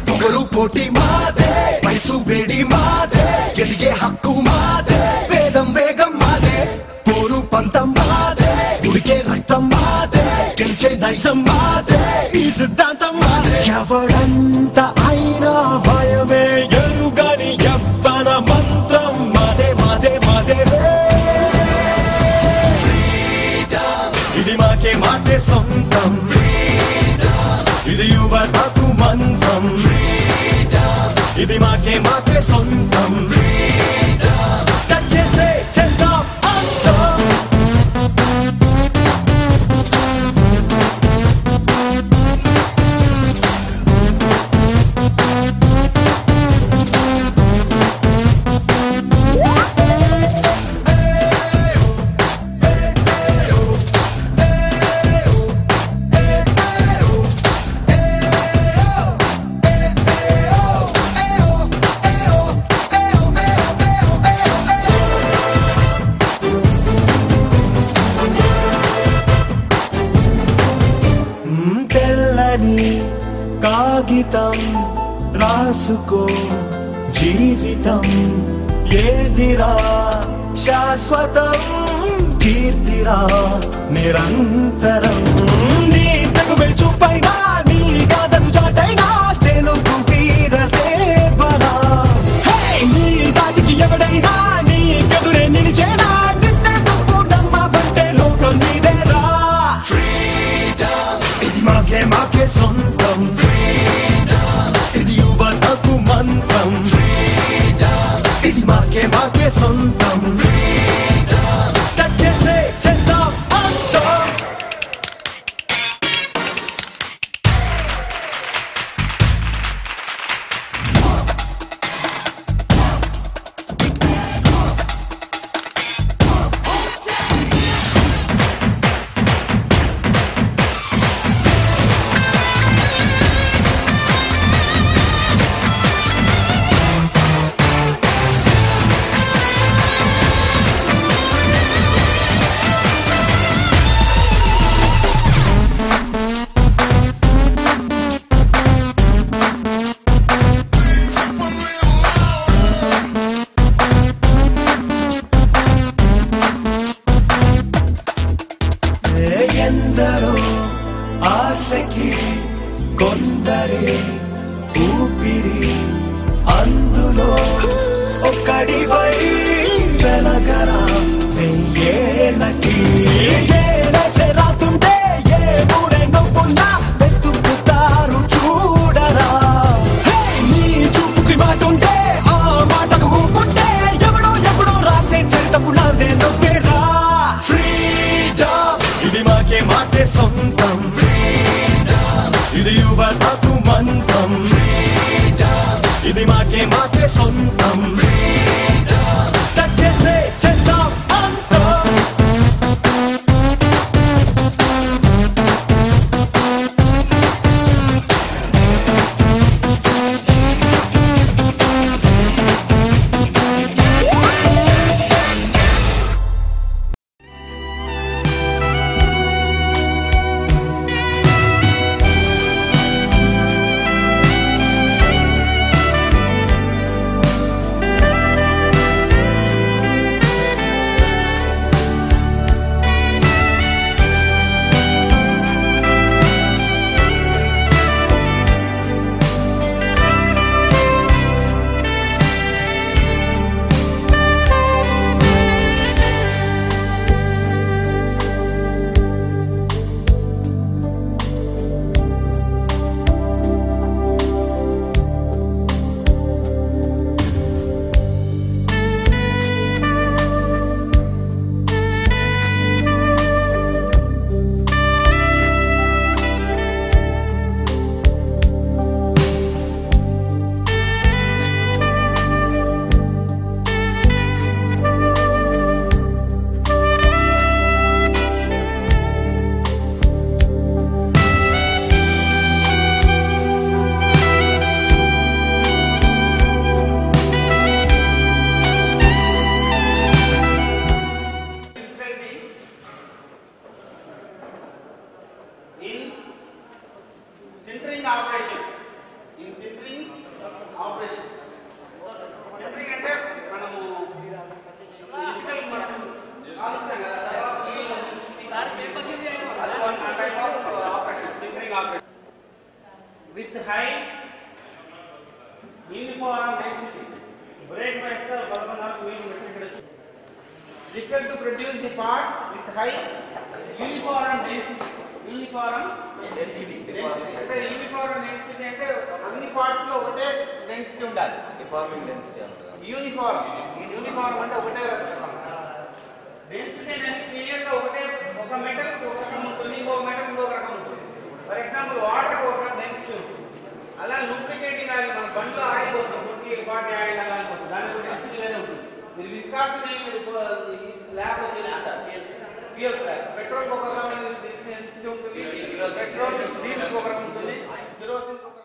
పొగరు పోటీ మాదే వయసు వేడి మాదే ఎదిగే హక్కు మాదే వేదం వేగం మాదే పోరు పంతం మాదే ఉడికే రక్తం మాదే గెలిచే నైజం మాదే ఈ సిద్ధాంతం మాదే ఎవడంత అయినా భయమే ఎరుగని యవ్వన మంత్రం మాదే మాదే మాదే ఇది మాకే మాకే సొంతం ఇది యువతకు మంత్రం ఇది మాకే మాకే సొంతం చేసే చేస్తాం అంతం కాగితం రాసుకో జీవితం ఏదిరా శాశ్వతం కీర్తిరా నిరంతరం నీ తగువే చూపైనా నీ గాథను చాటైనా తెలుగు వీరదేవరా నీ దాటికి ఎవడైనా నీ ఎదురే నిలిచేనా నిన్నే నువ్వు నమ్మవంటే లోకం నీదేరా ఇది మాకే మాకే సొంతం ఇది యువతకు మంత్రం ఇది మాకే మాకే సొంతం చేసే చేస్తాం అంతం ఎందరో ఆశకి కొందరే ఊపిరి అందులో ఒక్కడివై వెలగరా వెయ్యేళ్ళకి రాతుంటే ఏ ఊరే నవ్వున్నా వెతుకుతారు చూడరా నీ చూపుకి మాటుంటే ఆ మాటకు ఊపుంటే ఎవడో ఎవడో రాసే చరితపు నాదే నవ్వేరా ఇది మాకే మాకే సొంతం ఇది యువతకు మంత్రం ఇది మాకే మాకే సొంతం చేసే చేస్తాం అంతం sintering operation. In sintering with high uniform density. Break by itself, difficult to produce the parts with high uniform density. Uniform density. Uniform density అంటే అన్ని పార్ట్స్ లో ఒకటే డెన్సిటీ ఉండాలి. Uniform density. యూనిఫార్మ్ అంటే ఒకటే డెన్సిటీ అనేది క్లియర్ గా ఒక మెటల్ ఒక రకం ఉంటుంది, ఇంకొక మెటల్ ఇంకొక రకం ఉంటుంది. ఫర్ ఎగ్జాంపుల్ వాటర్ ఒక డెన్సిటీ ఉంటుంది. అలా లూబ్రికేటింగ్ ఆయిల్ మన బండ్లో ఆయిల్ కోసం బాడీ ఆయిల్ అలా కోసం దాని డెన్సిటీ వేరే ఉంటుంది. మీరు విస్కాసిటీ ల్యాబ్ లో చేస్తుంటారు. ఫ్యూయల్ సార్ పెట్రోల్ ఒక రకమైన డెన్సిటీ ఉంటుంది, పెట్రోల్ డీజిల్ ఒక రకం ఉంటుంది, కిరోసిన్ ఒక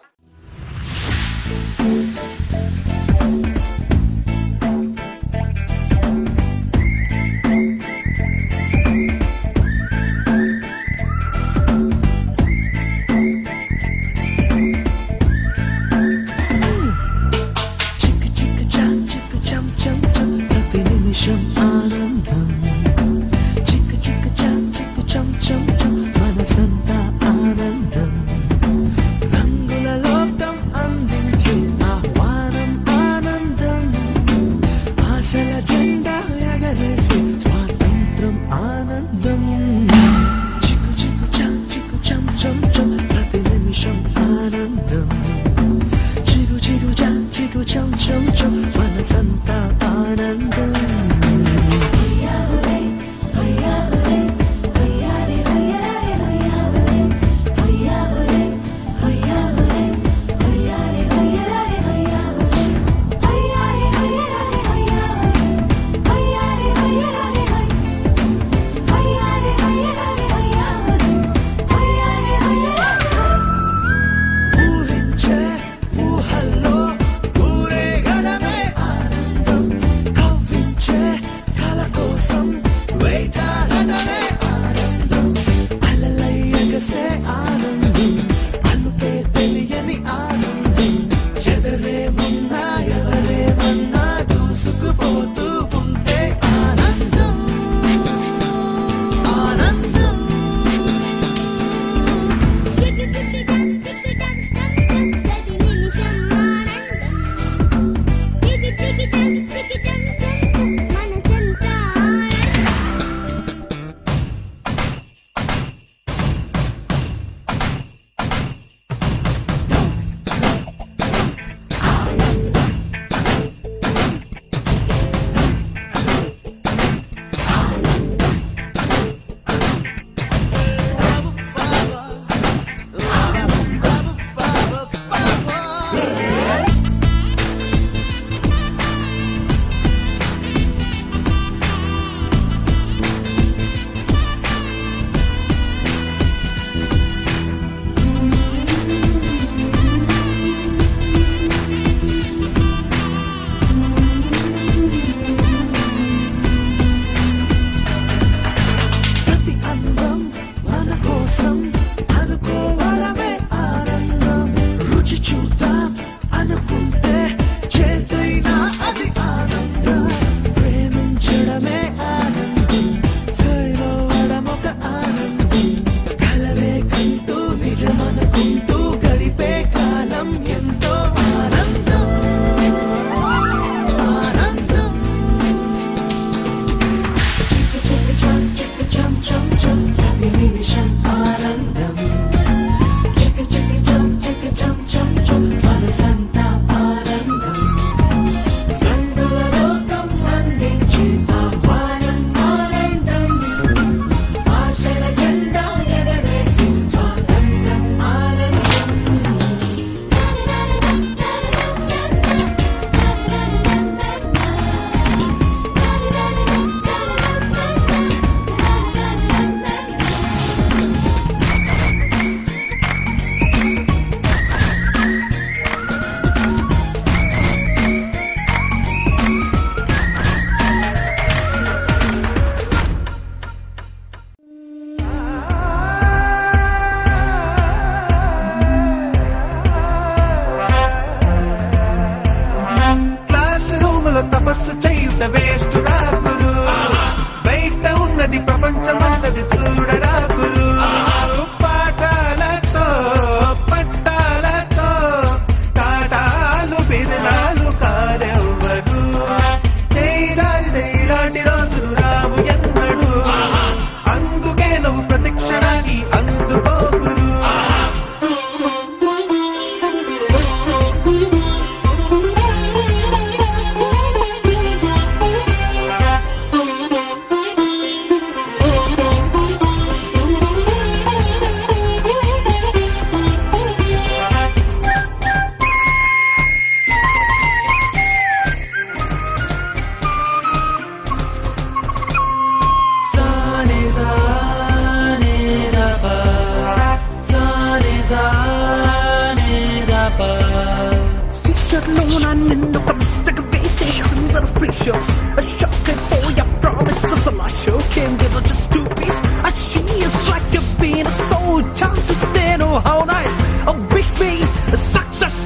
success.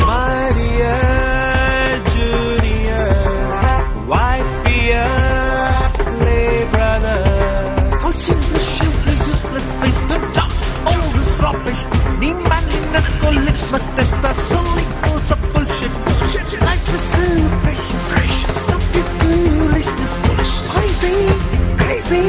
My dear junior, wifey, lay brother. How shameless, useless face to talk all this rubbish. Nee manliness ko litmus test the silly goals of bullshit. Life is so precious. Don't be foolishness. Crazy.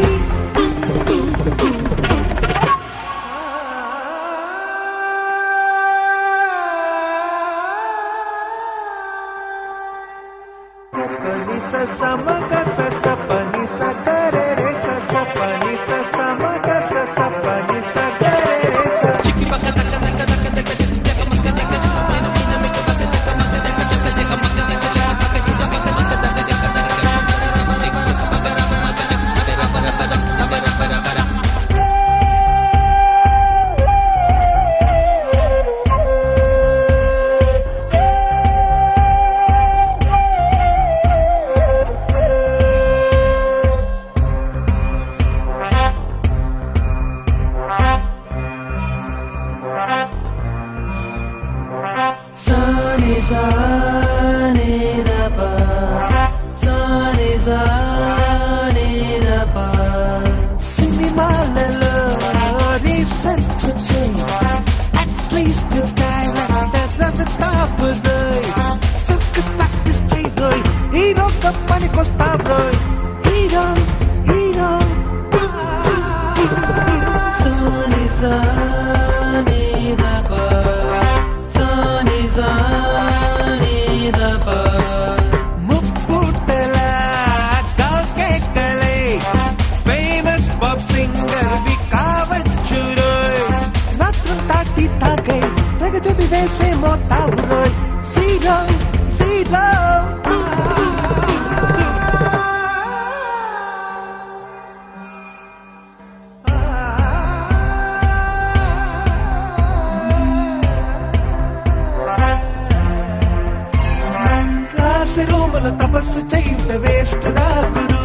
తపస్సు చేయుట waste రా గురు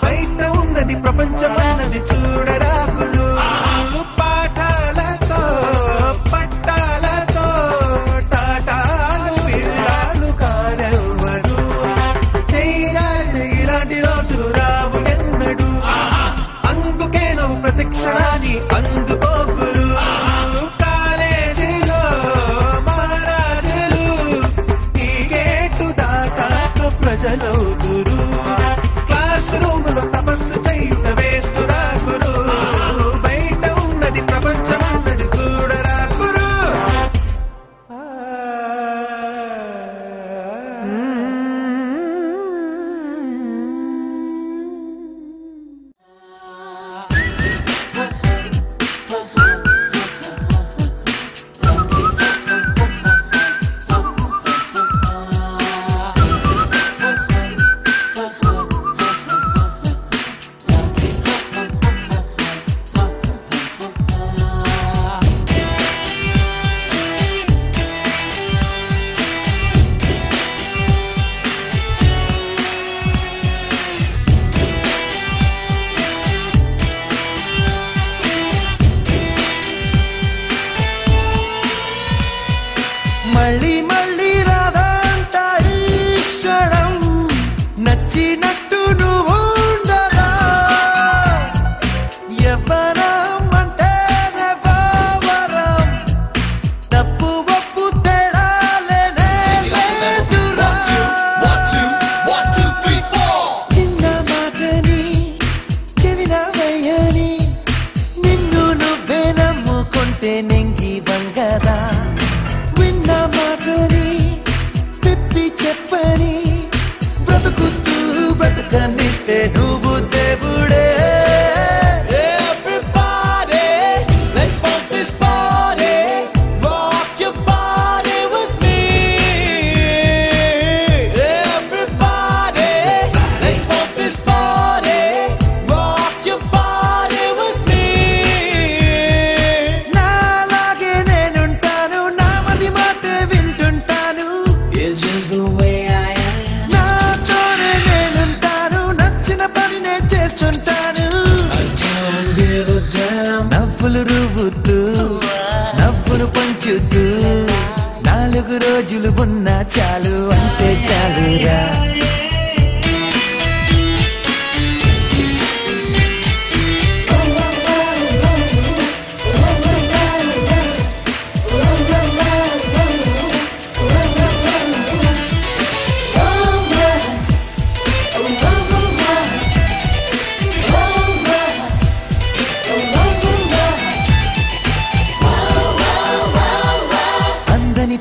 బయట ఉన్నది ప్రపంచమన్నది చూడరా గురు పాఠాలతో పట్టాలతో టాటాలు వీళ్ళాలు కారెవ్వరు చేయాలి ఇలాంటి రోజులు రావు ఎన్నడు అందుకే నువ్వు ప్రతిక్షణాన్ని అందుకో గురు కాలేజీలో మహారాజులు ఈ గేటు దాటాక ప్రజలవుతురు క్లాస్ రూమ్ లో తపస్సు చేయుట వేస్ట్ రా గురు బయట ఉన్నది ప్రపంచం అన్నది చూడరా గురు మళ్ళీ మళ్ళీ రాదంట ఈ క్షణం నచ్చినట్టు నువ్వు ఉండరా ఎవరం అంటే వరం తప్పు ఒప్పు తేడా లేదురా చిన్న మాటని చెవిన వేయని నిన్ను నువ్వే నమ్ముకుంటే నెంగి వంగదా మాటని పిప్పి చెప్పని బ్రతుకుతూ బ్రతుకనిస్తే నువ్వు దేవుడే Everybody, let's funk this party. Rock your body with me. Everybody, let's funk this party. Rock your body with me. నాలాగే నవ్వును పంచుతూ 4 రోజులు ఉన్నా చాలు అంటే చాలురా.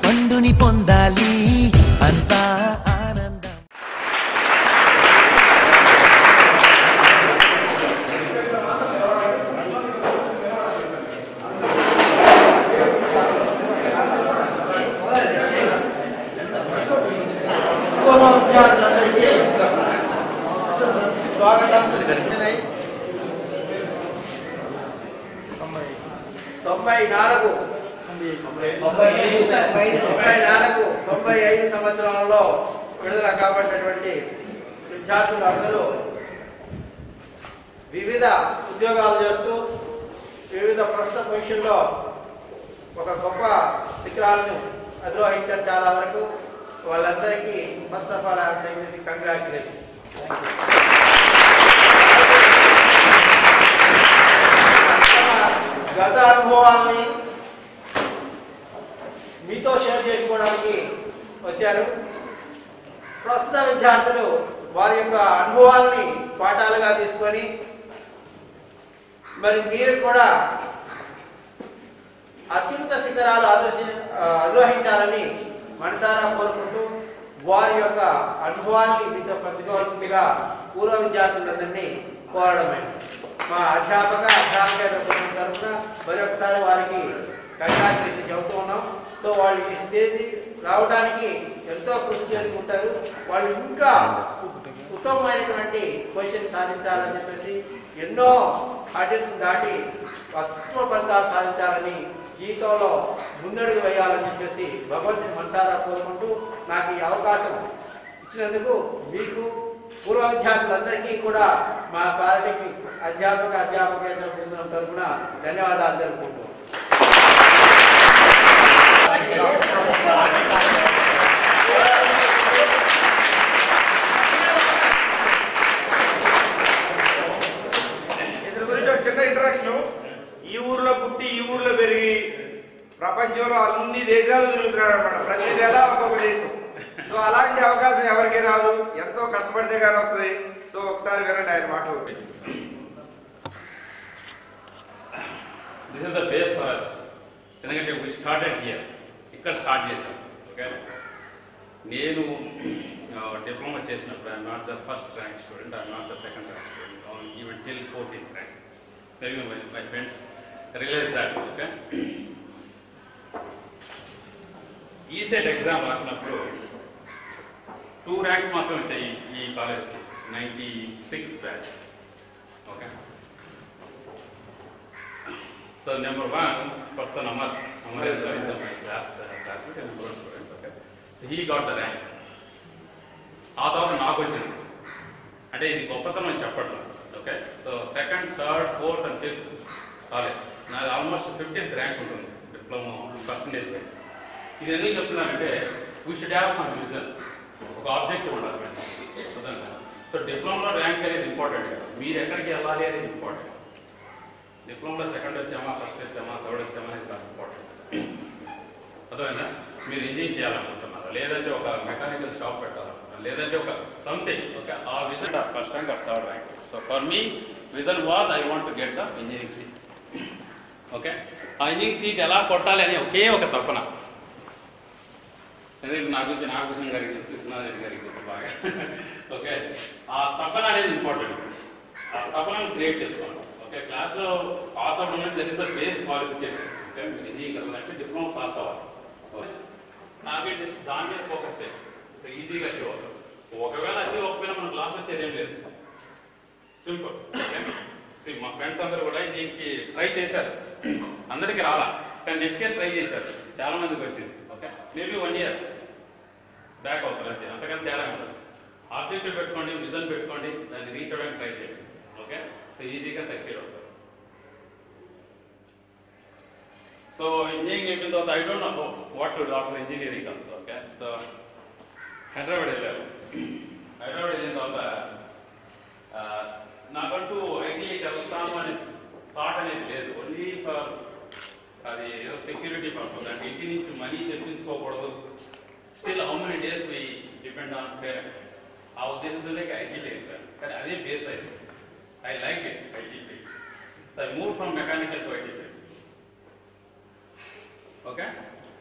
పండుని పొందాలి అంతా ఆనందం. స్వాగతం. 95 సంవత్సరాలలో విడుదల కాబట్టినటువంటి విద్యార్థులందరూ వివిధ ఉద్యోగాలు చేస్తూ వివిధ ప్రస్తుత పొజిషన్లో ఒక గొప్ప శిఖరాలను అధిరోహించారు. చాలా వరకు వాళ్ళందరికీ first of all I'm saying congratulations. గత అనుభవాల్ని మీతో షేర్ చేసుకోవడానికి వచ్చారు. ప్రస్తుత విద్యార్థులు వారి యొక్క అనుభవాల్ని పాఠాలుగా తీసుకొని మరి మీరు కూడా అత్యున్నత శిఖరాలు అధిరోహించాలని మనసారా కోరుకుంటూ వారి యొక్క అనుభవాల్ని మీతో పంచుకోవాల్సిందిగా పూర్వ విద్యార్థులందరినీ కోరడమైనది. మా అధ్యాపకేతర బృందం తరఫున మరొకసారి వారికి కంగ్రాచులేషన్ చెబుతూ ఉన్నాం. సో వాళ్ళు ఈ స్టేజ్ రావడానికి ఎంతో కృషి చేసుకుంటారు. వాళ్ళు ఇంకా ఉత్తమమైనటువంటి పొజిషన్ సాధించాలని చెప్పేసి ఎన్నో హార్డిల్స్ దాటి అత్యుత్తమ ఫలితాలు సాధించాలని జీవితంలో ముందడుగు వేయాలని చెప్పేసి భగవంతుని మనసారా కోరుకుంటూ నాకు ఈ అవకాశం ఇచ్చినందుకు మీకు పూర్వ విద్యార్థులందరికీ కూడా మా పాలిటెక్నిక్ అధ్యాపకేతర బృందం తరఫున ధన్యవాదాలు తెలుపుకుంటున్నాం. ఇతని గురించి ఒక చిన్న ఇంట్రడక్షన్. ఈ ఊర్లో పుట్టి ఈ ఊర్లో పెరిగి ప్రపంచంలో అన్ని దేశాలు తిరుగుతున్నాడు అనమాట. ప్రతి నెల ఒక్కొక్క దేశం. సో అలాంటి అవకాశం ఎవరికి రాదు, ఎంతో కష్టపడితే కానీ వస్తుంది. సో ఒకసారి వినండి ఆయన మాటలు. This is the base for us. ఎందుకంటే we started here. ఇక్కడ స్టార్ట్ చేశాం. ఓకే, నేను డిప్లొమా చేసినప్పుడు I'm not the first rank student, I'm not the second rank student, even till 14th rank. Maybe my friends realise that. Okay, ECET exam రాసినప్పుడు 2 ranks మాత్రం వచ్చాయి ఈ కాలేజ్కి. 96 batch. Okay, so number 1 person Amarendra is my classmate and number 1 student. Okay, so he got the rank. ఆ తర్వాత నాకు వచ్చింది. అంటే ఇది గొప్పతనం అని చెప్పట్లేదు. Okay, so 2nd, 3rd, 4th and 5th college నాది ఆల్మోస్ట్ 15th ర్యాంక్ ఉంటుంది డిప్లొమా పర్సంటేజ్ వైజ్. ఇది ఎందుకు చెప్తున్నానంటే we should have some vision, ఒక ఆబ్జెక్టివ్ ఉండాలి ఫ్రెండ్స్. సో డిప్లొమాలో ర్యాంక్ అనేది ఇంపార్టెంట్ కదా, మీరు ఎక్కడికి వెళ్ళాలి అనేది ఇంపార్టెంట్. డిప్లొమాలో 2nd వచ్చామా, 1st వచ్చామా, 3rd వచ్చామా అనేది చాలా ఇంపార్టెంట్. అర్థమైందా? మీరు ఇంజనీరింగ్ చేయాలనుకుంటున్నారు, లేదంటే ఒక మెకానికల్ షాప్ పెట్టాలనుకుంటున్నారు, లేదంటే ఒక సంథింగ్. ఓకే, ఆ vision 1st rank are 3rd rank. So for me vision was I want to get the engineering seat. Okay, ఆ ఇంజనీరింగ్ సీట్ ఎలా కొట్టాలి అని ఒకే ఒక తపన. ఎందుకంటే నా గురించి నాగభూషణ్ గారికి తెలుసు, విశ్వనాథ్ గారికి తెలుసు బాగా. ఓకే, ఆ తపన అనేది ఇంపార్టెంట్. ఆ తపనను క్రియేట్ చేసుకోవాలి. ఓకే, క్లాస్లో పాస్ అవ్వడం అనేది that is the base qualification. Okay, మీరు ఇంజనీరింగ్ కలవాలంటే డిప్లొమా పాస్ అవ్వాలి. ఓకే, టార్గెట్ చేసి దాని మీద ఫోకస్ చేయాలి. సో ఈజీగా అచీవ్ అవుతాం. ఒకవేళ అచీవ్ అవ్వకపోయినా మన క్లాస్ వచ్చేది ఏం లేదు, సింపుల్. ఓకే, మా ఫ్రెండ్స్ అందరూ కూడా దీనికి ట్రై చేశారు, అందరికీ రాలా, కానీ నెక్స్ట్ ఇయర్ ట్రై చేశారు, చాలా మందికి వచ్చింది. ఓకే, మేబీ 1 year బ్యాక్ అవుతారు అంతే, అంతకన్నా తేడా ఉంటుంది. ఆబ్జెక్టివ్ పెట్టుకోండి, విజన్ పెట్టుకోండి, దాన్ని రీచ్ అవ్వడానికి ట్రై చేయండి. ఓకే, సో ఈజీగా సక్సీడ్ అవుతారు. సో ఇంజనీరింగ్ అయిపోయిన తర్వాత I don't know what to do after engineering also. Okay, so Hyderabad వెళ్ళారు. హైదరాబాద్ వెళ్ళిన తర్వాత నాకంటూ ఐటీఐకి వెళ్తాను అనే థాట్ అనేది లేదు. ఓన్లీ ఫర్ అది ఏదో సెక్యూరిటీ పర్పస్, అంటే ఇంటి నుంచి మనీ తెప్పించుకోకూడదు. Still how many days we depend on parents. ఆ ఉద్దేశంతోనే ఐటీలో వెళ్ళాను. కానీ అదే బేస్ అయితే I like it IT field. So I move from mechanical to IT field. Okay,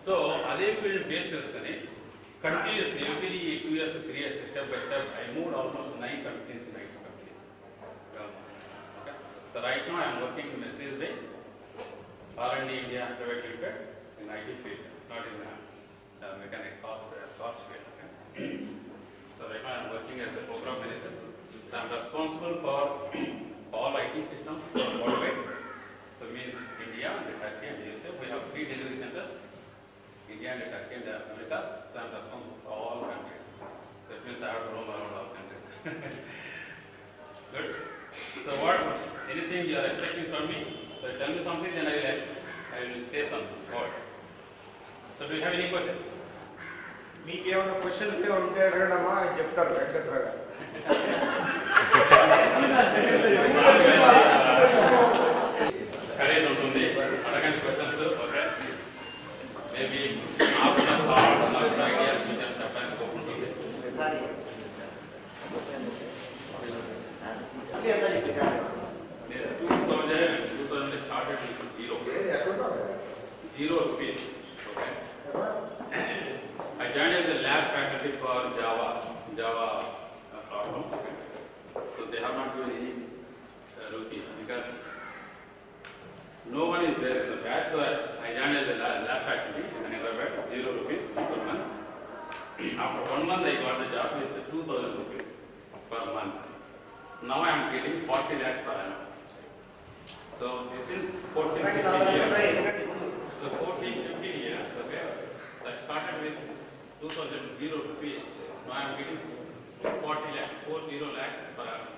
so అదే ఫీల్డ్ బేస్ చేసుకొని continues every 2 years 3 years step by step I move almost 9 companies in IT companies. Okay, so right now I am working in Mercedes Benz R&D India Private Limited in IT field, not in mechanic cost field. Okay, so right now I am working as a program manager. So I am responsible for all IT systems worldwide. So means India, and Turkey and USA. We have 3 delivery centers, India and Turkey and America. So I am responsible for all countries. So it means I have to roam around all countries. Good. So what? Anything you are expecting from me? So tell me something, then I will say some words. So do you have any questions? మీకు ఏమైనా questions ఉంటే అడగడమ్మా అని చెప్తారు వెంకటేశ్వర గారు. Courage ఉంటుంది, అడగండి questions. Okay, maybe నాకు thoughts నాకు ఐడియాస్ కొంచెం చెప్పడానికి స్కోప్ ఉంటుంది. 2000 started with zero rupees. Okay, I joined as a lab faculty for Java platform. Okay, so they have not given any rupees because no one is there in the batch. So I joined as a lab faculty in Hyderabad, 0 rupees per month. After 1 month, I got the job with 2000 rupees per month. Now I am getting 40 lakhs per annum. So within 14-15 years. So 14-15 years. Okay. So I started with 2000 0 rupees. Now I am getting 40 lakhs, 40 lakhs per annum.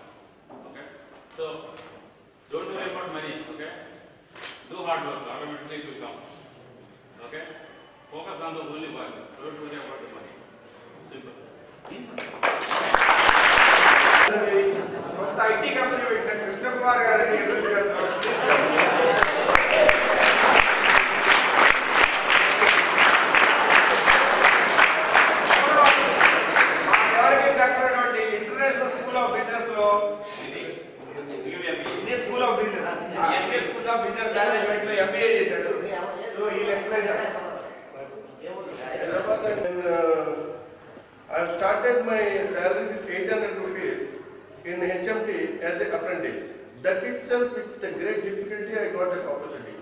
Okay. So don't worry about money. Okay. Do hard work. Automatically it will come. Okay. Focus on the only work. Don't worry about the money. Simple. సొంత IT company పెట్టిన కృష్ణకుమార్ గారిని ఎవరికి దక్కినటువంటి international school of business లో Indian school of business Indian school of business management లో MBA చేశాడు. So ఈ explain I have started my salary with 800 rupees in HMT as an apprentice. That itself, with a great difficulty, I got that opportunity.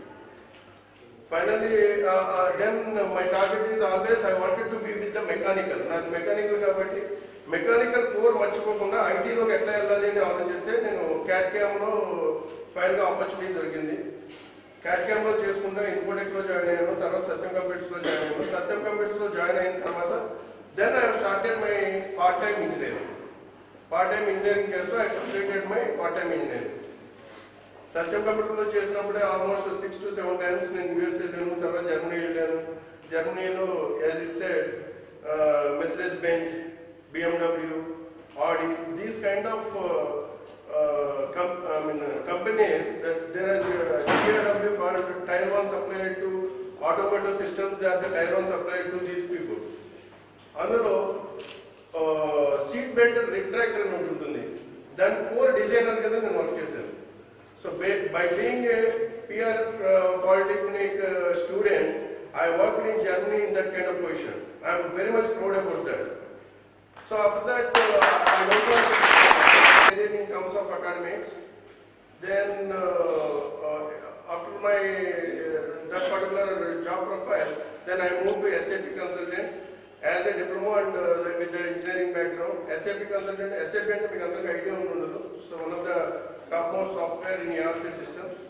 Finally, then my target is always I wanted to be with the mechanical. Not mechanical కాబట్టి mechanical core మర్చిపోకుండా ఐటీలోకి ఎట్లా వెళ్ళాలి అని ఆలోచిస్తే నేను క్యాట్క్యామ్లో ఫైనల్గా opportunity దొరికింది. క్యాట్క్యామ్లో చేసుకుంటా ఇన్ఫోటెక్లో జాయిన్ అయ్యాను. తర్వాత సత్యం కంప్యూటర్స్లో జాయిన్ అయ్యాను. సత్యం కంప్యూటర్స్లో జాయిన్ అయిన తర్వాత then I have started my part-time engineering. Part-time engineering చేస్తూ I completed my part-time engineering. సత్యం కంప్యూటర్లో చేసినప్పుడే ఆల్మోస్ట్ 6 to 7 times నేను యూఎస్ వెళ్ళాను. తర్వాత జర్మనీ వెళ్ళాను. జర్మనీలో as it said Mercedes Benz, BMW, Audi, these kind of companies that there is TRW called Tier 1 supplier to automotive systems, that the Tier 1 supplier to these people. అందులో seat belt retractor అని ఉంటుంది. దాని core designer కింద నేను work చేశాను. So by being a PR polytechnic student I worked in Germany in that kind of position. I'm very much proud about that. So after that I work in terms of academics. Then after my that particular job profile then I move to SAP consultant as a diploma and with the engineering background. SAP consultant, SAP అంటే మీకు అందరికీ idea ఉండదు. So one of the top most software in ERP systems.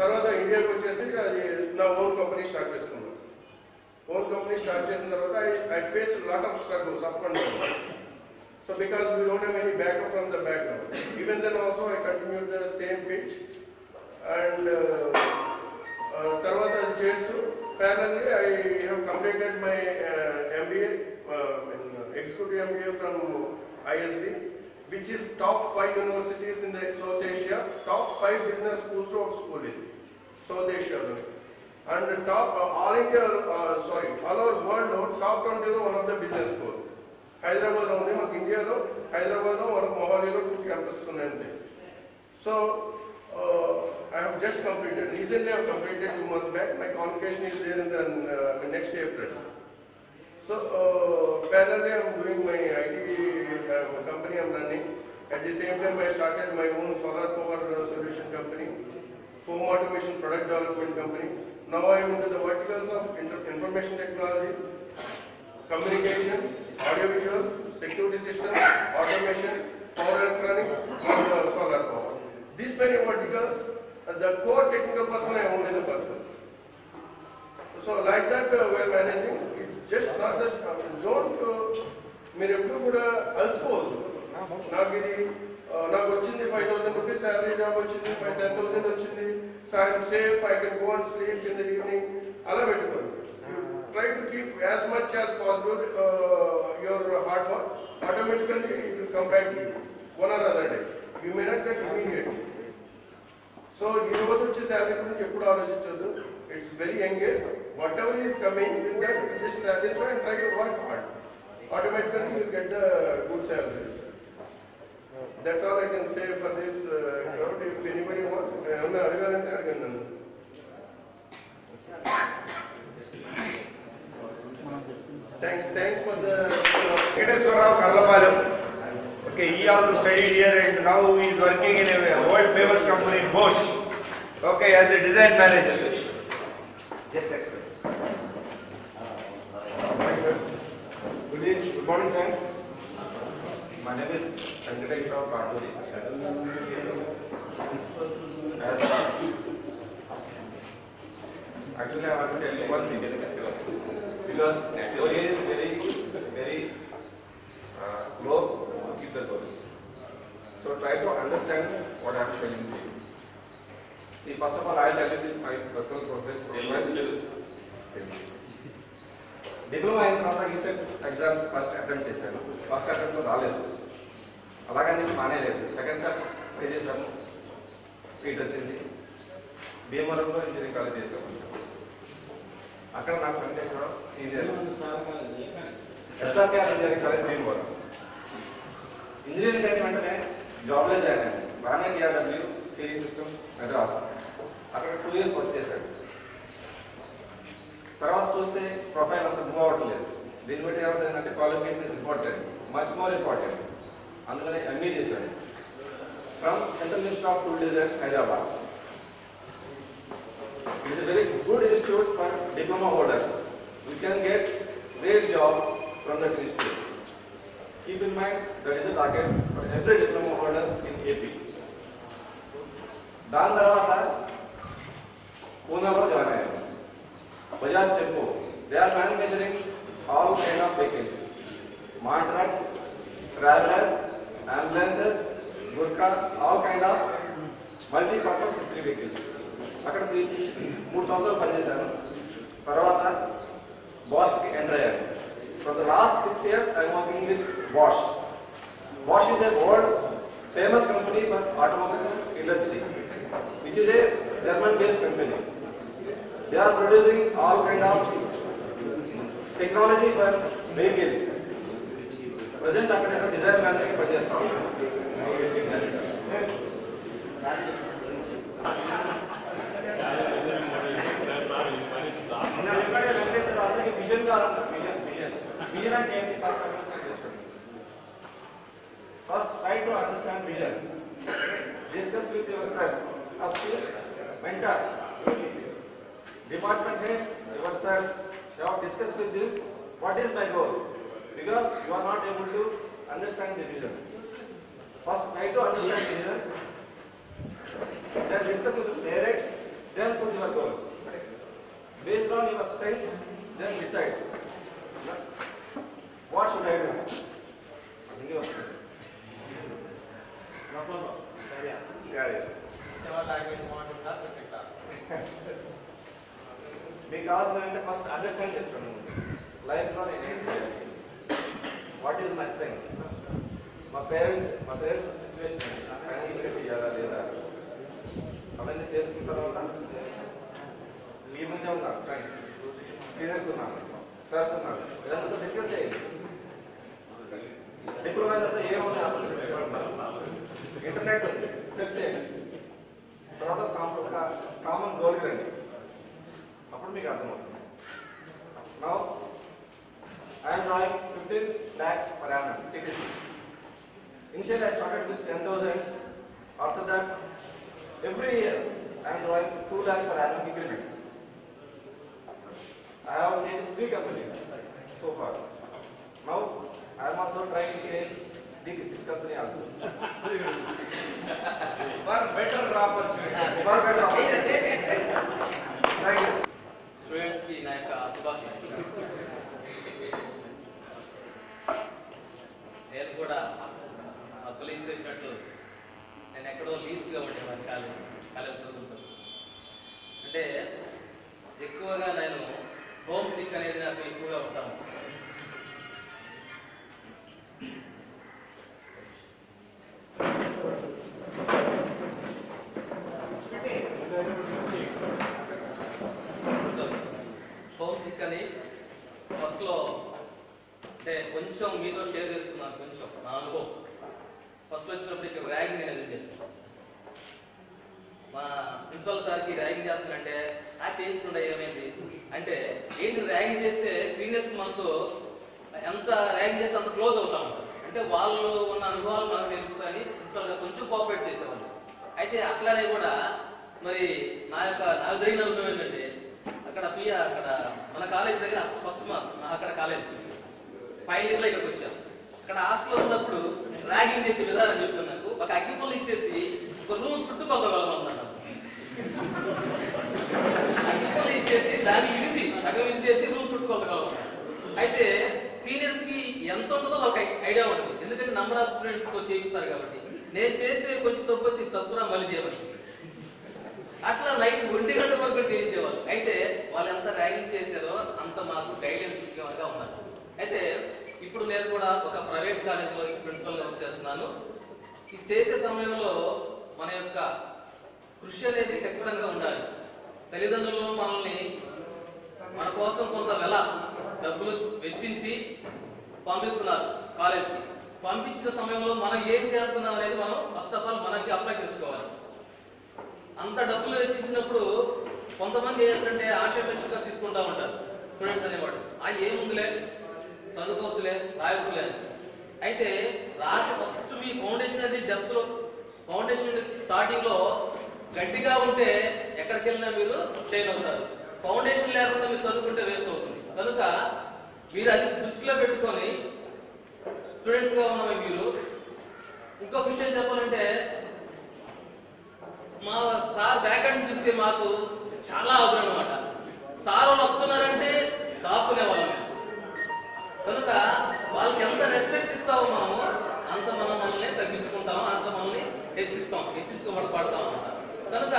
తర్వాత ఇండియాకి వచ్చేసి అది నా own company start చేసుకున్నాను. ఓన్ కంపెనీ స్టార్ట్ చేసిన తర్వాత I face lot of struggles up and down. So because we don't have any backup from the background. Even then also I continued the same pitch. And parallelly, I have completed my MBA, executive MBA from ISB, which is top 5 universities in the South Asia, top 5 business schools of school in South Asia. And the top, all India, all over world, top 20 is one of the business schools. Hyderabad, India, Hyderabad, Mohali, 2 campuses. So, I have just completed. Recently, I have completed 2 months back. My convocation is there in the next April. So, parallelly, I am doing my IT company. I am running. At the same time, I started my own solar power solution company, home automation product development company. Now, I am into the verticals of information technology, communication, audiovisuals, security systems, automation, power electronics, and solar power. These many verticals, the core technical person, I am only the person. So like that we are managing. It's just not just, don't, మీరు ఎప్పుడు కూడా అలసిపోవద్దు. నాకు వచ్చింది 5,000 rupees salary job వచ్చింది, 10,000 వచ్చింది, so I am safe, I can go and sleep in the evening. అలా పెట్టుకోండి. Try to keep as much as possible your hard work. Automatically it will come back to you one or other day. You may not get immediately. So ఈ రోజు వచ్చే salary గురించి ఎప్పుడు ఆలోచించొద్దు. It's very engaged. Whatever is coming, with that you just satisfy and try to work hard. Automatically you will get the good salary. That's all I can say for this crowd. If anybody wants, ఏమన్నా అడగాలంటే అడగండి నన్ను. Thanks for the. Venkateswarrao Karlapalam. Okay, he also studied here and now he is working in a world famous company, Bosch. Okay, as a design manager. Yes, explain. Hi, sir. Good morning, friends. My name is Venkateswarrao Karlapalam. Actually, I want to tell you one thing. Because theory is very low to keep the goals. So try to understand what I am telling you. See, first of all, I will tell you my personal story. Diploma అయిన తర్వాత recent exams first attempt చేశాను. First అటెంప్ట్లో రాలేదు, అలాగని చెప్పి మానేలేదు. Second attempt try చేశాను, seat వచ్చింది. భీమవరంలో engineering college చేశాను. అక్కడ నాకు కంటే కూడా senior SRKR engineering college Bhimavaram. Engineering అయిన వెంటనే జాబ్లో జాయిన్ అయ్యాను. బాగానే డిఆర్డబ్ల్యూ స్టీరింగ్ సిస్టమ్స్ మెడ్రాస్, అక్కడ 2 years వర్క్ చేశాను. తర్వాత చూస్తే ప్రొఫైల్ అంతా మూవ్ అవ్వట్లేదు. దీన్ని బట్టి ఏమంటుందంటే qualification is important, much more important. అందుకని ఎంబీ చేశాను from central institute of tool design, Hyderabad. It is a very good institute for diploma holders. You can get great job from that institute. Keep in mind that is a target for every diploma holder in AP. దాని తర్వాత పూనాలో join అయ్యాను. Bajaj tempo, they are manufacturing all kind of vehicles, MAN trucks, travelers, ambulances, Gurkha, all kind of multi-purpose vehicles. అక్కడ 3 సంవత్సరాలు పనిచేశాను. తర్వాత బాష్కి enter అయ్యాను. For the last 6 years I am working with Bosch. Bosch is a world famous company for automobile industry, which is a German-based company. They are producing all kind of technology for vehicles. Present అక్కడ design మేనేజర్గా పనిచేస్తాను. Vision కావాలంటే vision అంటే ఏంటి? First understand చేసుకోండి. First try to understand vision. Discuss with your sirs, first mentors, department heads, your sirs. You have discuss with them what is my goal, because you are not able to understand the vision. First try to understand the vision, then discuss with the parents, then put your goals. Based on your strengths, then decide what should I do. మీకు కావాలంటే first understand చేసుకోండి. లైఫ్లో నేను ఏం చేయాలి, what is my strength, మా parents situation ఫైనాన్షియల్గా చేయాలా లేదా అవన్నీ చేసుకున్న తర్వాత మీ ముందే ఉన్నారు ఫ్రెండ్స్, సీనియర్స్ ఉన్నారు, సార్స్ ఉన్నారు, ఇదంతా డిస్కస్ చేయండి. డిప్లొమా తర్వాత ఏమున్నాయి ఆపర్చునిటీస్ ఇంటర్నెట్ ఉంది, సెర్చ్ చేయండి. తర్వాత కామన్ గోల్కి రండి, అప్పుడు మీకు అర్థమవుతుంది. Now I'm drawing 15 lakhs per annum CTC. Initially I started with 10,000. After that, every year I am drawing 2 lakh per annum increments. I have changed 3 companies so far. Now I am also trying to change this company also. For better opportunity. For better opportunity. Thank you. Students కి నా యొక్క శుభాశీస్సులు. నేను కూడా మా colleagues చెప్పినట్లు నేను ఎక్కడో లీస్ట్గా ఉండేవాడిని కాలేజ్ చదువుతాను. అంటే ఎక్కువగా నేను హోమ్ సిక్ అనేది నాకు ఎక్కువగా ఉంటాను. హోమ్ సిక్ అని ఫస్ట్లో అంటే కొంచెం మీతో షేర్ చేసుకున్నాను. కొంచెం నా అనుభవం ఫస్ట్ వచ్చినప్పుడు ఇక్కడ ర్యాగింగ్ అనేది ఉండేది. మా ప్రిన్సిపల్ సార్కి ర్యాగింగ్ చేస్తానంటే చేయించకుండా ఏమైంది అంటే ఏంటి ర్యాగింగ్ చేస్తే సీనియర్స్ మనతో ఎంత ర్యాగింగ్ చేస్తే అంత క్లోజ్ అవుతా ఉంటారు. అంటే వాళ్ళు ఉన్న అనుభవాలు మనకు తెలుస్తాయని ప్రిన్సిపల్ గారు కొంచెం కోఆపరేట్ చేసేవాళ్ళు. అయితే అట్లానే కూడా మరి నాకు జరిగిన అనుభవం ఏంటంటే అక్కడ మన కాలేజ్ దగ్గర ఫస్ట్ అక్కడ కాలేజ్ ఫైనల్ ఇయర్లో ఇక్కడికి వచ్చాను. అక్కడ హాస్టల్లో ఉన్నప్పుడు ర్యాగింగ్ చేసే విధానం చెప్తాను. నాకు ఒక అగ్గిపుల్లు ఇచ్చేసి ఒక రూమ్ చుట్టుకొత్తగలమన్నాను. అగ్గిపుల్లు ఇచ్చేసి దాన్ని సగం ఇచ్చేసి రూమ్ చుట్టుకొత్తగలమన్నాను. అయితే సీనియర్స్ కి ఎంత ఉంటుందో ఒక ఐడియా ఉంటుంది, ఎందుకంటే నంబర్ ఆఫ్ స్టూడెంట్స్ తో చేయిస్తారు కాబట్టి. నేను చేస్తే కొంచెం తప్పు వస్తే తప్పురా మళ్ళీ చేయవచ్చు. అట్లా నైట్ 1 గంట వరకు చేయించేవాళ్ళు. అయితే వాళ్ళు ఎంత ర్యాగింగ్ చేశారో అంత మాకు గైడెన్స్ ఇచ్చేవారుగా ఉన్నారు. అయితే ఇప్పుడు నేను కూడా ఒక ప్రైవేట్ కాలేజీలో ప్రిన్సిపల్ గా వచ్చేస్తున్నాను. ఇది చేసే సమయంలో మన యొక్క కృషి అనేది ఖచ్చితంగా ఉండాలి. తల్లిదండ్రులు మనల్ని మన కోసం కొంత డబ్బులు వెచ్చించి పంపిస్తున్నారు కాలేజీకి. పంపించిన సమయంలో మనం ఏం చేస్తున్నాం అనేది మనం ఫస్ట్ ఆఫ్ ఆల్ మనకి అప్లై చేసుకోవాలి. అంత డబ్బులు వెచ్చించినప్పుడు కొంతమంది ఏం చేస్తారంటే ఆశాపేక్షగా తీసుకుంటా ఉంటారు స్టూడెంట్స్ అనేవాడు. ఏముందిలే చదువుకోవచ్చులే రాయవచ్చులే. అయితే రాసి ఫస్ట్ మీ ఫౌండేషన్ అనేది డెప్త్ లో ఫౌండేషన్ స్టార్టింగ్ లో గట్టిగా ఉంటే ఎక్కడికి వెళ్ళినా మీరు షైన్ అవుతారు. ఫౌండేషన్ లేకుండా మీరు చదువుకుంటే వేస్ట్ అవుతుంది. కనుక మీరు అది దృష్టిలో పెట్టుకొని స్టూడెంట్స్ గా ఉన్న మీరు ఇంకొక విషయం చెప్పాలంటే మా సార్ బ్యాక్ అండ్ చూస్తే మాకు చాలా అవసరం అనమాట. సార్ వాళ్ళు వస్తున్నారంటే దాక్కునే వాళ్ళం. కనుక వాళ్ళకి ఎంత రెస్పెక్ట్ ఇస్తామో మనము అంత మనం మనల్ని తగ్గించుకుంటాము, అంత మనల్ని హెచ్చించుకోబడతాం అన్నమాట. కనుక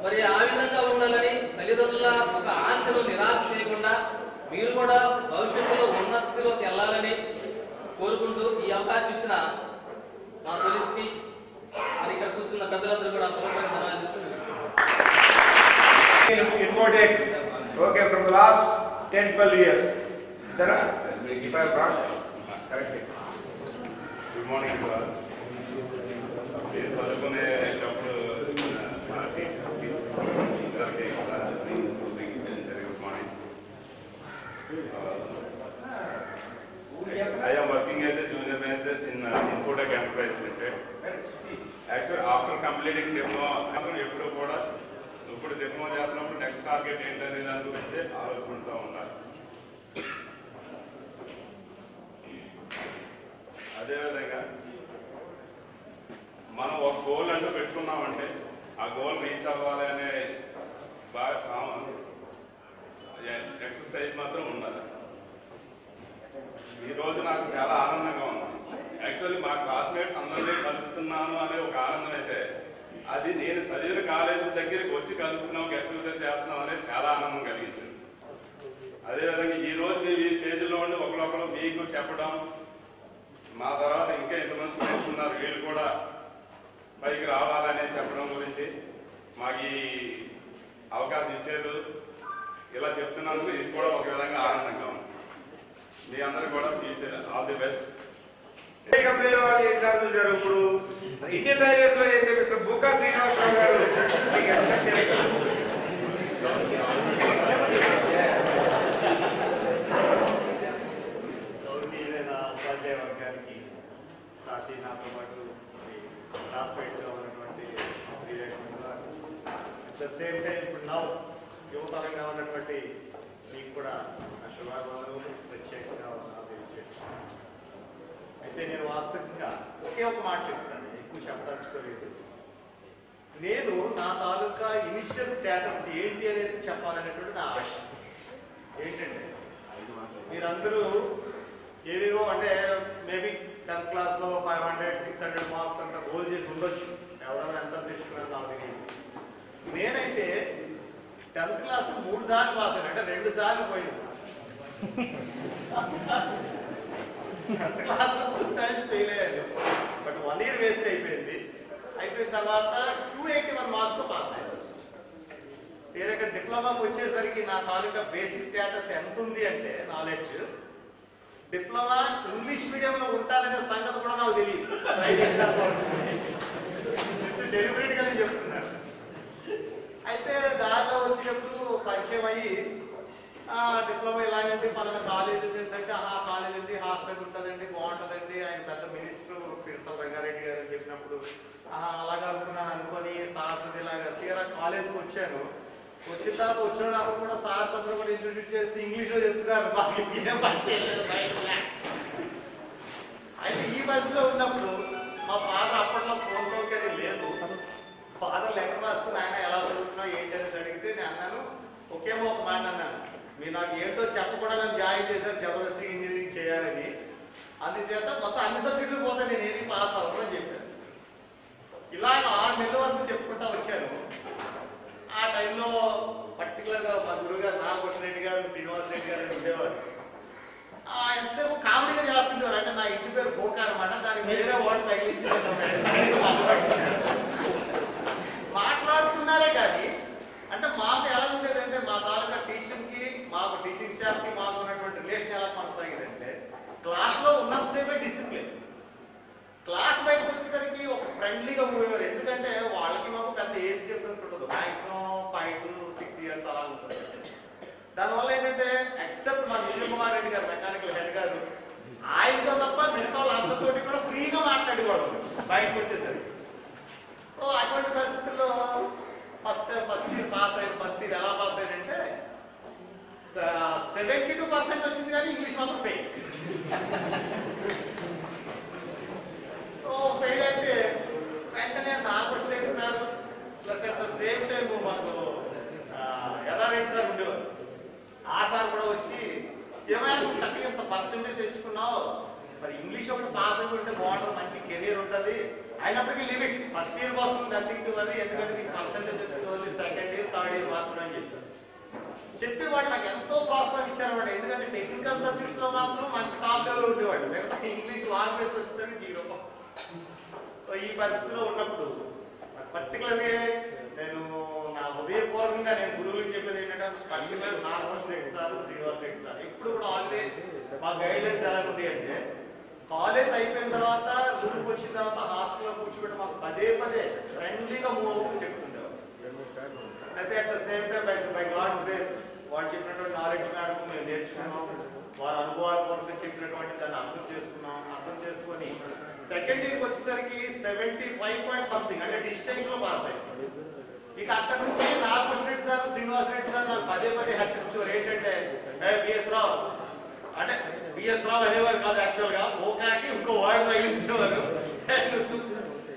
మరి ఆ విధంగా ఉండాలని తల్లిదండ్రుల ఒక ఆశను నిరాశ చేయకుండా మీరు కూడా భవిష్యత్తులో ఉన్న స్థితిలోకి వెళ్ళాలని కోరుకుంటూ ఈ అవకాశం ఇచ్చిన మా పోలీస్కి మరి ఇక్కడ కూర్చున్న పెద్దలందరూ కూడా ధన్యవాదాలు తీసుకుంటున్నాను. Infotech, okay, from the last 10-12 years. If I brought correctly. Good morning, sir. Please చదువుకునేటప్పుడు మన టీచర్స్కి ఇద్దరికి good morning. I am working as a junior manager in Infotech Enterprise Limited. Actually, after completing diploma, ఎప్పుడు కూడా ఇప్పుడు diploma చేస్తున్నప్పుడు next target ఏంటనే దాని గురించి ఆలోచిస్తూ ఉంటారు. అదేవిధంగా మనం ఒక గోల్ అంటూ పెట్టుకున్నామంటే ఆ గోల్ రీచ్ అవ్వాలి అనే బాగా ఎక్సర్సైజ్ మాత్రం ఉండాలి. ఈరోజు నాకు చాలా ఆనందంగా ఉంది. యాక్చువల్లీ మా క్లాస్మేట్స్ అందరినీ కలుస్తున్నాను అనే ఒక ఆనందం అయితే అది నేను చదివిన కాలేజీ దగ్గరికి వచ్చి కలుస్తున్నాం, గెట్ టుగెదర్ చేస్తున్నాం అనేది చాలా ఆనందం కలిగించింది. మీకు చెప్పడం, మా తర్వాత ఇంకా ఎంతమంది స్టూడెంట్స్ ఉన్నారు వీళ్ళు కూడా పైకి రావాలనే చెప్పడం గురించి మాకు ఈ అవకాశం ఇచ్చేది ఇలా చెప్తున్నందుకు ఇది కూడా ఒక విధంగా ఆనందంగా ఉంది. మీ అందరూ కూడా ఫ్యూచర్ ఆల్ ది బెస్ట్. కంపెనీలో వాళ్ళు చేసినారు చూసారు. ఇప్పుడు ఇండియన్ రైల్వేస్ లో చేసే మిస్టర్ బూకా శ్రీనివాసరావు గారు ఉపాధ్యాయ వర్గానికి సాక్షి నాతో పాటు క్లాస్మేట్స్ గా ఉన్నటువంటి అట్ ద సేమ్ టైం ఇప్పుడు నా యువతరంగా ఉన్నటువంటి మీకు కూడా నా శుభాకాంక్షలు ప్రత్యేకంగా తెలియజేస్తున్నాను. అయితే నేను వాస్తవంగా ఒకే ఒక మాట చెప్తాను, ఎక్కువ చెప్పదలుచుకోలేదు. నేను నా తాలూకా ఇనిషియల్ స్టేటస్ ఏంటి అనేది చెప్పాలనేటువంటి నా ఆశ. ఏంటంటే మీరందరూ ఏవేవో అంటే మేబీ 10th క్లాస్లో 500, 600 మార్క్స్ అంతా గోల్ చేసి ఉండొచ్చు. ఎవరెవరు ఎంత తెచ్చుకున్నారు నాకు తెలియదు. నేనైతే 10th క్లాస్ 3 సార్లు పాస్ అయ్యాను, అంటే 2 సార్లు పోయింది. 10th క్లాస్లో 2 times ఫెయిల్ అయ్యాను. బట్ 1 year వేస్ట్ అయిపోయింది. అయిపోయిన తర్వాత 281 మార్క్స్తో పాస్ అయ్యాను. వేరే డిప్లొమాకి వచ్చేసరికి నా తాలూకా బేసిక్ స్టేటస్ ఎంత ఉంది అంటే నాలెడ్జ్, డిప్లొమా ఇంగ్లీష్ మీడియంలో ఉంటాననే సంగతి కూడా నాకు తెలియదు. డెలిబరేట్గా నేను చెప్తున్నాను. అయితే దారిలో వచ్చినప్పుడు పరిచయం అయ్యి డిప్లొమా ఇలాగంటే పలానా కాలేజ్ అంటే ఆ కాలేజ్ అండి హాస్టల్ ఉంటుందండి, బాగుంటుందండి, ఆయన పెద్ద మినిస్టర్ పిడతల రంగారెడ్డి గారు అని చెప్పినప్పుడు అలాగా అనుకున్నాను. అనుకొని సార్స్ ఇలాగా తీరా కాలేజ్కి వచ్చాను. వచ్చిన తర్వాత వచ్చిన వాళ్ళు కూడా సార్స్ అందరూ కూడా ఇంట్రొడ్యూస్ చేస్తే ఇంగ్లీష్లో చెప్తున్నారు. మాకు ఏం పరిచయం అయితే ఈ బస్సులో ఉన్నప్పుడు మా ఫాదర్ అప్పట్లో ఫోన్ సౌకర్యం లేదు. ఫాదర్ లెటర్ రాస్తున్నా ఆయన ఎలా చదువుతున్నావు ఏంటి అనేది అడిగితే నేను అన్నాను, ఒకేమో ఒక మాట అన్నాను, మీరు నాకు ఏంటో చెప్పకుండా నన్ను జాయిన్ చేశారు జబర్దస్తిగా ఇంజనీరింగ్ చేయాలని, అందుచేత మొత్తం అన్ని సబ్జెక్టులు పోతే నేను ఏది పాస్ అవ్వను అని చెప్పాను. ఇలాగ 6 నెలల వరకు చెప్పుకుంటా వచ్చాను. ఆ టైంలో పర్టికులర్గా మా గురుగారు నాగభూషణ రెడ్డి గారు, శ్రీనివాస్ రెడ్డి గారు ఉండేవారు. ఎంతసేపు కామెడీగా చేస్తుండేవారు. అంటే నా ఇంటి పేరు బోకా అనమాట, దానికి వేరే వాడు తగిలించి మాట్లాడుతున్నారే కానీ అంటే మాకు ఎలా ఉండేదంటే మా తాలూకా టీచింగ్కి మాకు టీచింగ్ స్టాఫ్కి మాకు ఉన్నటువంటి రిలేషన్ ఎలా కొనసాగేదంటే క్లాస్లో ఉన్నంతసేపే డిసిప్లిన్, క్లాస్ బయటకు వచ్చేసరికి ఒక ఫ్రెండ్లీగా మూవేవారు. ఎందుకంటే వాళ్ళకి మాకు పెద్ద ఏజ్ డిఫరెన్స్ ఉండదు, మ్యాక్సిమం 5 to 6 years అలా ఉంటుంది. దానివల్ల ఏంటంటే ఎక్సెప్ట్ మా విజయ్ కుమార్ రెడ్డి గారు మెకానికల్ హెడ్ గారు, ఆయనతో తప్ప మిగతా వాళ్ళందరితోటి కూడా ఫ్రీగా మాట్లాడేవాళ్ళు బయటకు వచ్చేసరికి. సో అటువంటి పరిస్థితుల్లో ఫస్ట్ ఇయర్ పాస్ అయ్యారు. ఫస్ట్ ఇయర్ ఎలా పాస్ అయ్యారంటే 72% వచ్చింది కానీ ఇంగ్లీష్ మాత్రం ఫెయిల్. సో ఫెయిల్ అయితే వెంటనే Nagabhushana Reddy sir plus at the same time మాకు ఎర్రారెడ్డి సార్ ఉండేవారు. ఆ సార్ కూడా వచ్చి ఏమైనా నువ్వు చక్కగా ఇంత పర్సెంటేజ్ తెచ్చుకున్నావు, మరి ఇంగ్లీష్ ఒకటి పాస్ అయి ఉంటే బాగుంటుంది, మంచి కెరీర్ ఉంటుంది, అయినప్పటికీ లిమిట్ ఫస్ట్ ఇయర్ కోసం నథింగ్ టు వరీ, ఎందుకంటే నీకు పర్సెంటేజ్ వచ్చేది only second year third year మాత్రమే అని చెప్పి వాళ్ళు నాకు ఎంతో ప్రోత్సాహం ఇచ్చారన్నమాట. ఎందుకంటే టెక్నికల్ సబ్జెక్ట్స్ లో మాత్రం మంచి టాప్ లెవెల్ ఉండేవాడు, మిగతా ఇంగ్లీష్ లాంగ్వేజ్ వచ్చేసరికి 0. సో ఈ పరిస్థితిలో ఉన్నప్పుడు పర్టికులర్గా నేను నా హృదయపూర్వకంగా నేను గురువులకు చెప్పేది ఏంటంటే particular Nagabhushana Reddy sir, Srinivas Reddy sir ఇప్పుడు కూడా ఆల్వేస్ మా గైడ్లైన్స్ ఎలా ఉంది అంటే కాలేజ్ అయిపోయిన తర్వాత రూమ్కి వచ్చిన తర్వాత హాస్టల్లో కూర్చోబెట్టి మాకు పదే ఫ్రెండ్లీగా మూవ్ అవుతూ చెప్తుండేవారు. అయితే at the same time by God's grace వాళ్ళు చెప్పినటువంటి నాలెడ్జ్ మేరకు మేము నేర్చుకున్నాం, వారి అనుభవాల కొరకు చెప్పినటువంటి దాన్ని అర్థం చేసుకొని సెకండ్ ఇయర్కి వచ్చేసరికి 75 అంటే డిస్టెన్స్ లో పాస్ అయ్యింది. ఇక అక్కడ నుంచి నాగభూషణ రెడ్డి సార్, శ్రీనివాస్ రెడ్డి సార్ నాకు పదే హెచ్చరించేవారు ఏంటంటే బిఎస్ రావు అంటే బిఎస్ రావు అనేవారు కాదు, యాక్చువల్ గా ఓకాకి ఇంకో వర్డ్ తగిలించేవారు. నువ్వు చూసి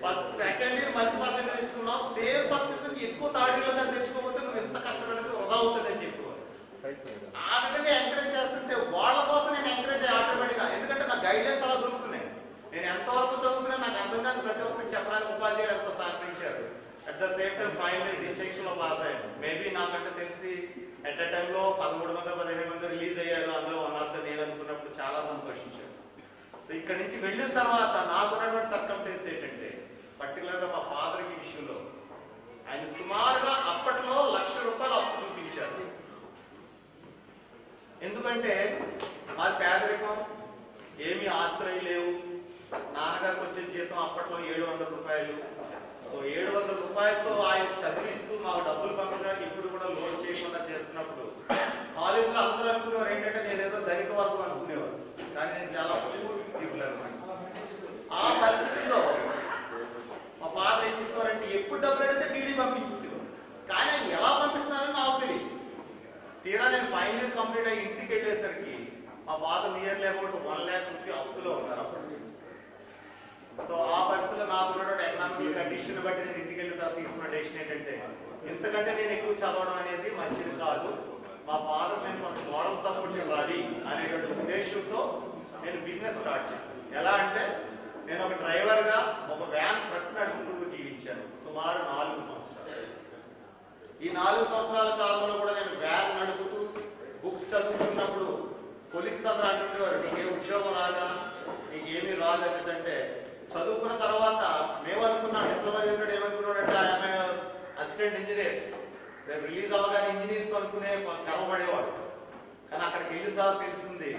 ఫస్ట్ సెకండ్ ఇయర్ మంచి పర్సెంటేజ్ తెచ్చుకున్నావు, సేమ్ పర్సెంటేజ్ ఎక్కువ థర్డ్ ఇయర్ లో తెచ్చుకోకపోతే నువ్వు ఎంత కష్టపడేది వృధా అవుతుంది అని చెప్పేవారు. ఆ విధంగా ఎంకరేజ్ చేస్తుంటే వాళ్ళ కోసం నేను ఎంకరేజ్ అయ్యి ఆటోమేటిక్గా, ఎందుకంటే నా గైడ్లైన్స్ అలా దొరుకుతున్నాయి. నేను ఎంతవరకు చదువుతున్నా నాకు అర్థం కాదు, ప్రతి ఒక్కరికి చెప్పడానికి ఉపాధ్యాయులు ఎంతో సహకరించారు. At the same time final distinction లో పాస్ అయ్యాను. మేబీ నాకంటే తెలిసి అట్ a టైంలో 13 మంది 15 మంది రిలీజ్ అయ్యారు, అందులో వన్ ఆఫ్ ద నేను అనుకున్నప్పుడు చాలా సంతోషం. ఇక్కడ నుంచి వెళ్ళిన తర్వాత నాకున్నటువంటి సర్కంటెన్స్ ఏంటంటే పర్టికులర్గా మా ఫాదర్కి విషయంలో ఆయన సుమారుగా అప్పట్లో ₹1,00,000 అప్పు చూపించారు. ఎందుకంటే మాది పేదరికం, ఏమీ ఆస్తులు లేవు. నాన్నగారికి వచ్చే జీతం అప్పట్లో ₹700. సో ₹700తో ఆయన చదివిస్తూ మాకు డబ్బులు పంపించడానికి ఇప్పుడు కూడా లోన్ చేయకుండా చేస్తున్నప్పుడు కాలేజీలో అందరూ అనుకునేవారు ఏంటంటే నేనేదో ధనిక వర్గం అనుకునేవారు, కానీ నేను చాలా పూర్ పీపుల్ అనమాట. ఆ పరిస్థితుల్లో మా ఫాదర్ ఏం చేసేవారంటే ఎప్పుడు డబ్బులు అడిగితే డీడీ పంపించేసేవారు. కానీ ఆయన ఎలా పంపిస్తున్నారని నాకు తెలియదు. తీరా నేను ఫైనల్ ఇయర్ కంప్లీట్ అయ్యి ఇంటికి వెళ్ళేసరికి మా ఫాదర్ నియర్లీ అబౌట్ ₹1,00,000 అప్పులో ఉన్నారు అప్పుడు. సో ఆ పరిస్థితుల్లో నాకు ఉన్నటువంటి ఎకనామికల్ కండిషన్ బట్టి నేను ఇంటికి వెళ్ళిన తర్వాత తీసుకున్న డెసిషన్ ఏంటంటే ఎందుకంటే నేను ఎక్కువ చదవడం అనేది మంచిది కాదు, మా ఫాదర్ నేను కొంత మోరల్ సపోర్ట్ ఇవ్వాలి అనేటువంటి ఉద్దేశంతో నేను బిజినెస్ స్టార్ట్ చేశాను. ఎలా అంటే నేను ఒక డ్రైవర్గా ఒక వ్యాన్ ట్రక్ నడుపుతూ జీవించాను సుమారు 4 సంవత్సరాలు. ఈ 4 సంవత్సరాల కాలంలో కూడా నేను వ్యాన్ నడుపుతూ బుక్స్ చదువుతున్నప్పుడు కొలీగ్స్ అందరూ అంటుండేవారు నీకే ఉద్యోగం రాదా, నీకేమీ రాదు అనేసి. అంటే చదువుకున్న తర్వాత మేము అనుకున్నాం డిప్లొమా చదివినట్టు ఏమనుకున్నాడంటే ఆమె అసిస్టెంట్ ఇంజనీర్, రేపు రిలీజ్ అవ్వగానే ఇంజనీర్స్ అనుకునే గర్వపడేవాడు. కానీ అక్కడికి వెళ్ళిన తర్వాత తెలిసింది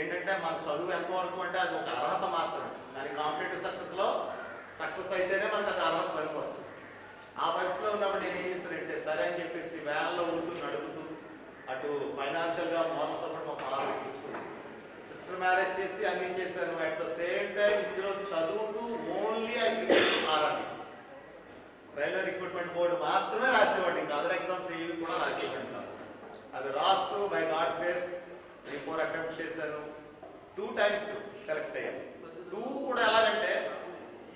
ఏంటంటే మన చదువు ఎంతవరకు అంటే అది ఒక అర్హత మాత్రమే, కానీ కాంపిటేటివ్ సక్సెస్ అయితేనే మనకు అది అర్హత పనికి వస్తుంది. ఆ పరిస్థితిలో ఉన్నప్పుడు నేను ఏం చేశానంటే సరే అని చెప్పేసి వ్యాన్లో ఉంటూ నడుపుతూ అటు ఫైనాన్షియల్గా మోరల్ సపోర్ట్ మా ఫాదర్కి ఇస్తూ సిస్టర్ మ్యారేజ్ చేసి అన్ని చేశాను. అట్ ద సేమ్ టైం ఇందులో చదువుతూ ఓన్లీ రైల్వే రిక్రూట్మెంట్ బోర్డు మాత్రమే రాసేవాడిని, ఇంకా అదర్ ఎగ్జామ్స్ ఏవి కూడా రాసేవాడిని కాదు. అవి రాస్తూ బై గాడ్స్ గ్రేస్ 4 అటెంప్ట్స్ చేశాను. 2 times సెలెక్ట్ అయ్యాను. 2 కూడా ఎలాగంటే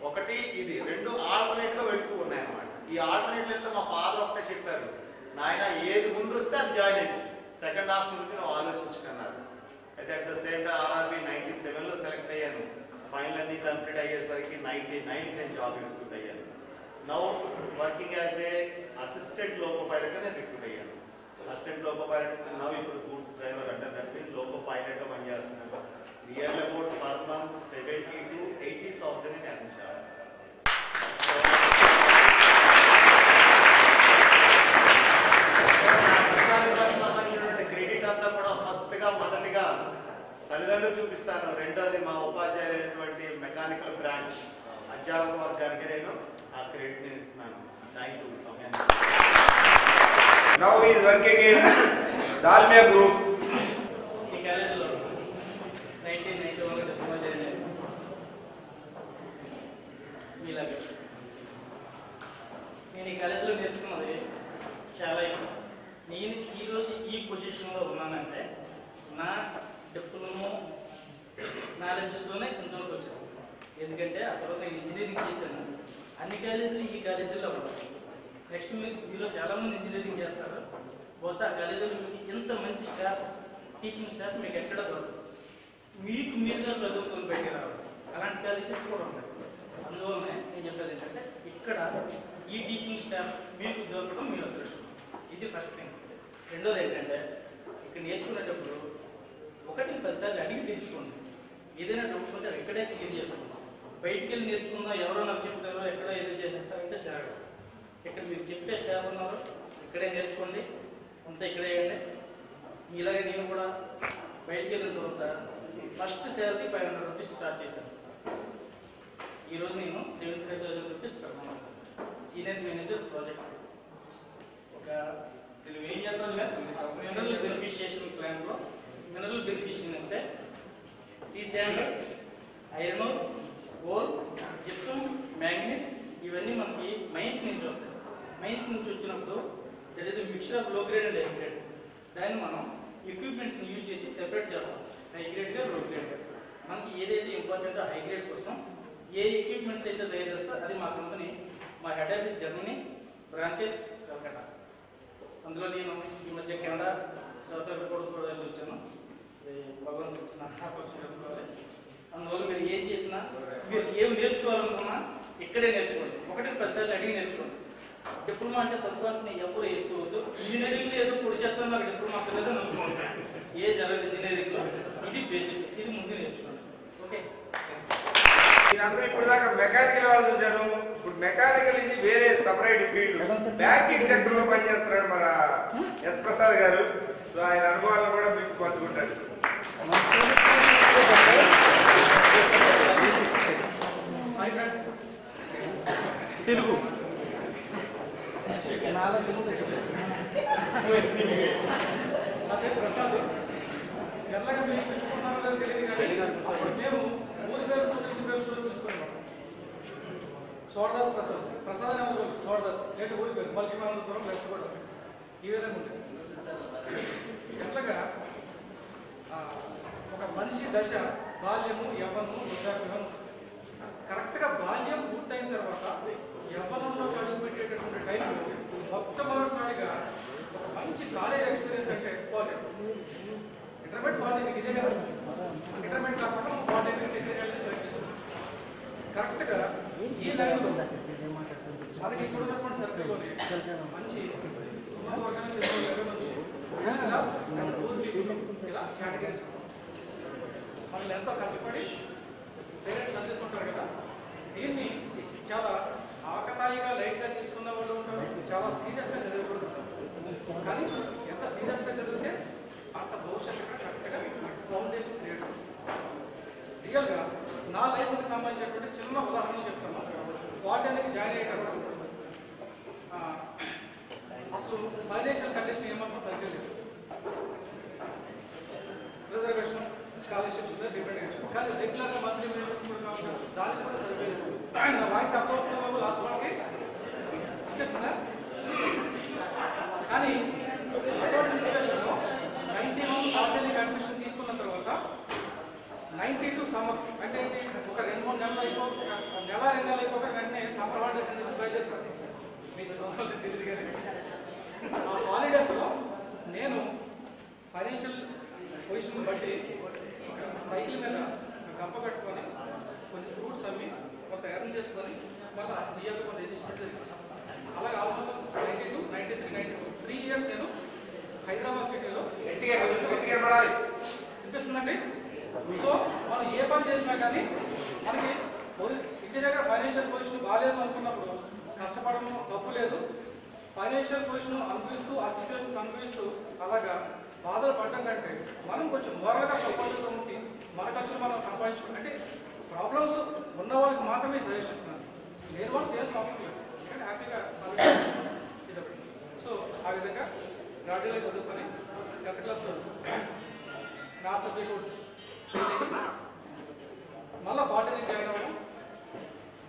ఒకటి ఇది 2 ఆల్టర్నేట్గా వెళ్తూ ఉన్నాయన్నమాట. ఈ ఆల్టర్నేట్ వెళ్తే మా ఫాదర్ ఒకటే చెప్పారు, నాయన ఏది ముందు వస్తే అది జాయిన్ అయ్యి సెకండ్ ఆప్షన్ గురించి నువ్వు ఆలోచించుకున్నారు. అయితే at the same time RRB 97లో సెలెక్ట్ అయ్యాను. ఫైనల్ అన్ని కంప్లీట్ అయ్యేసరికి 99 నేను జాబ్ రిక్రూట్ అయ్యాను. Now working as a assistant loco పైలట్గా నేను రిక్రూట్ అయ్యాను. అసిస్టెంట్ లోకో పైలట్ నౌ ఇప్పుడు గూడ్స్ డ్రైవర్ అంటే తప్పి లోకో పైలట్గా పనిచేస్తున్నాను. Real about per month 70,000 to 80,000 నేను ఎర్న్ చేస్తాను. సంబంధించినటువంటి క్రెడిట్ అంతా కూడా మొదటిగా తల్లిదండ్రులు చూపిస్తాను, రెండోది మా ఉపాధ్యాయులైనటువంటి మెకానికల్ బ్రాంచ్ అధ్యాపక వర్గానికి నేను ఆ క్రెడిట్ నేను ఇస్తున్నాను. థ్యాంక్ యూ సమయాన్ని. Now he is working in Dalmia Group. ఈ కాలేజీలో 1991 డిప్లొమా చేశాను. మీలాగే నేను ఈ కాలేజీలో నేర్చుకున్నది చాలా ఎక్కువ. నేను ఈరోజు ఈ పొజిషన్లో ఉన్నానంటే నా డిప్లొమా నాలెడ్జ్తోనే ఇంతవరకు వచ్చాను. ఎందుకంటే ఆ తర్వాత నేను ఇంజనీరింగ్ చేశాను. అన్ని కాలేజీలు ఈ కాలేజీలో ఉంటాయి. నెక్స్ట్ మీలో చాలామంది ఇంజనీరింగ్ చేస్తారు. బహుశా ఆ కాలేజీలో మీకు ఇంత మంచి స్టాఫ్, టీచింగ్ స్టాఫ్ మీకు ఎక్కడ దొరకదు. మీకు మీరుగా చదువుకొని బయటికి రావాలి. అలాంటి కాలేజెస్ కూడా ఉంటాయి. అందువల్లనే నేను చెప్పేది ఏంటంటే ఇక్కడ ఈ టీచింగ్ స్టాఫ్ మీకు దొరకడం మీ అదృష్టం. ఇది ఫస్ట్ థింగ్. రెండోది ఏంటంటే ఇక్కడ నేర్చుకునేటప్పుడు 1-10 సార్లు అడిగి తెలుసుకోండి. ఏదైనా డౌట్స్ ఉంటే ఎక్కడే క్లియర్ చేసుకుంటాం. బయటికి వెళ్ళి నేర్చుకుందాం, ఎవరో నాకు చెప్తారో ఎక్కడో ఏదో చేసేస్తారంటే జరగదు. ఇక్కడ మీరు చెప్పే స్టాఫ్ ఉన్నారు, ఇక్కడే నేర్చుకోండి, అంతా ఇక్కడే వేయండి. ఇలాగే నేను కూడా బయటికి వెళ్ళిన తర్వాత ఫస్ట్ శాలరీ 500 రూపీస్ స్టార్ట్ చేశాను. ఈరోజు నేను 75,000 రూపీస్ పెడతాను. Senior manager projects. ఒక నేను ఏం చేస్తాను, మినరల్ బెనిఫిషియేషన్ ప్లాన్లో మినరల్ బెనిఫిషియేషన్ అంటే సీసాండ్, ఐరన్, ఓర్, జిప్సమ్, మ్యాంగనీస్ ఇవన్నీ మనకి మైన్స్ నుంచి వస్తాయి. మైన్స్ నుంచి వచ్చినప్పుడు దట్ ఈస్ మిక్చర్ ఆఫ్ లో గ్రేడ్ అండ్ హై గ్రేడ్. దాన్ని మనం ఎక్విప్మెంట్స్ని యూజ్ చేసి సెపరేట్ చేస్తాం, హై గ్రేడ్గా, లో గ్రేడ్గా. మనకి ఏదైతే ఇంపార్టెంటో హై గ్రేడ్ కోసం ఏ ఎక్విప్మెంట్స్ అయితే తయారు చేస్తారో అది మా కంపెనీ, మా head office Germany, branches Calcutta. అందులో నేను ఈ మధ్య కెనడా, సౌత్ ఆఫ్రికా కూడా వెళ్ళి వచ్చాను. భగవంతుడు ఇచ్చిన ఆపర్చునిటీ. అందువల్ల మీరు ఏం చేసినా, మీరు ఏమి నేర్చుకోవాలనుకున్నా ఇక్కడే నేర్చుకోండి. 1-10 సార్లు అడిగి నేర్చుకోండి. డిప్లొమా అంటే తక్కువ ఎప్పుడు వేసుకోవద్దు. ఇంజనీరింగ్లో ఏదో పొడి చేస్తాను నాకు డిప్లొమా అక్కర్లేదు అనుకోండి. ఏ జరగదు ఇంజనీరింగ్లో. ఇది బేసిక్, ఇది ముందు నేర్చుకోండి. ఓకే. మీరందరూ ఇప్పుడు దాకా మెకానికల్ వాళ్ళు చూశారు. ఇప్పుడు మెకానికల్ ఇది వేరే సపరేట్ ఫీల్డ్. బ్యాంకింగ్ సెక్టర్ లో పనిచేస్తున్నాడు మన ఎస్ ప్రసాద్ గారు. సో ఆయన అనుభవాలను కూడా మీకు పంచుకుంటాడు. హాయ్ ఫ్రెండ్స్, తెలుగు నా పేరు ప్రసాద్. జనరల్గా మీరు పిలుచుకున్నారో లేదో తెలియదు కానీ అప్పుడు మేము ఊరి పేరుతో ఇంటి పేరుతో పిలుచుకున్నాం. సోడదాస్ ప్రసాద్, ప్రసాద్ అనే ఊరు సోడదాస్, లేదంటే ఊరి పేరు మల్లిమానందపురం వెస్ట్కోట. ఈ విధంగా ఉంటుంది. జనరల్గా ఒక మనిషి దశ బాల్యము, యవ్వనము, వృద్ధాప్యం. కరెక్ట్గా బాల్యం పూర్తయిన తర్వాత యవ్వనంలో అడుగు పెట్టేటటువంటి టైంలో మొట్టమొదటిసారిగా ఒక మంచి కాలేజ్ ఎక్స్పీరియన్స్ అంటే బాల్యం. ఇంటర్మీడియట్ బాల్యం ఇదే కదా. ఇంటర్మీడియట్ కాకుండా బాల్యం డిగ్రీ సెలెక్ట్ చేస్తాం. కరెక్ట్గా ఈ లైన్లో మనకి ఇప్పుడు ఉన్నటువంటి సర్కిల్లోనే మంచి నుంచి క్లాస్ ఇలా కేటగిరీస్ మనల్ని ఎంతో కష్టపడి పేరెంట్స్ చదివిస్తుంటారు కదా. దీన్ని చాలా ఆకతాయిగా లైట్గా తీసుకున్న వాళ్ళు ఉంటారు, చాలా సీరియస్గా చదివకూడదు. కానీ ఎంత సీరియస్గా చదివితే అంత భవిష్యత్తు కరెక్ట్గా ఫౌండేషన్ క్రియేట్ అవుతుంది. రియల్గా నా లైఫ్కి సంబంధించినటువంటి చిన్న ఉదాహరణ చెప్తాను. వాటికి జాయిన్ అయ్యేటప్పుడు అసలు ఫైనాన్షియల్ కండిషన్ ఏమాత్రం సరిగ్గా లేదు. Reservation, scholarships depend. కానీ రెగ్యులర్గా మంత్లీ మెయింటెన్స్ కూడా కావాలి, దానికి కూడా సరిపోలేదు. నా వాయిస్ అర్థమవుతున్న లాస్ట్ వాళ్ళకి అనిపిస్తుందా? కానీ అటువంటి సిచ్యువేషన్లో 91 ఆర్గానిక్ అడ్మిషన్ తీసుకున్న తర్వాత 92 సమ్మర్ అంటే ఒక 2-3 నెలలు నెల 2 నెలలు అయిపోక వెంటనే సమ్మర్ హాలిడేస్ అనేది బయలుదేరుతుంది. మీకు తెలియదు కానీ ఆ హాలిడేస్లో నేను ఫైనాన్షియల్ పొజిషన్ బట్టి సైకిల్ మీద గంప కట్టుకొని కొన్ని ఫ్రూట్స్ అమ్మి కొంత ఎర్న్ చేసుకొని మళ్ళీ ఇయర్లో కొంత అడ్జస్ట్మెంట్ జరిగింది. అలాగే ఆల్మోస్ట్ 92, 93, 94 3 ఇయర్స్ నేను హైదరాబాద్ సిటీలో వినిపిస్తుందండి. సో మనం ఏ పని చేసినా కానీ మనకి ఇంటి దగ్గర ఫైనాన్షియల్ పొజిషన్ బాగాలేదు అనుకున్నప్పుడు కష్టపడడం తప్పు లేదు. ఫైనాన్షియల్ పొజిషన్ అనుభవిస్తూ ఆ సిచ్యువేషన్స్ అనుభవిస్తూ అలాగా బాధలు పడడం కంటే మనం కొంచెం మోరల్గా సపోర్ట్గా ఉండి మన ఖర్చులు మనం సంపాదించుకుంటే అంటే ప్రాబ్లమ్స్ ఉన్న వాళ్ళకి మాత్రమే సజెషన్ ఇస్తున్నాను. లేని వాళ్ళు చేయాల్సిన అవసరం లేదు. ఎందుకంటే హ్యాపీగా ఇది. సో ఆ విధంగా గ్రాడ్యుయేట్ చదువుకొని 10th క్లాస్ నా సబ్జెక్ట్ మళ్ళీ పాలిటెక్నిక్ జాయిన్ అవ్వడం.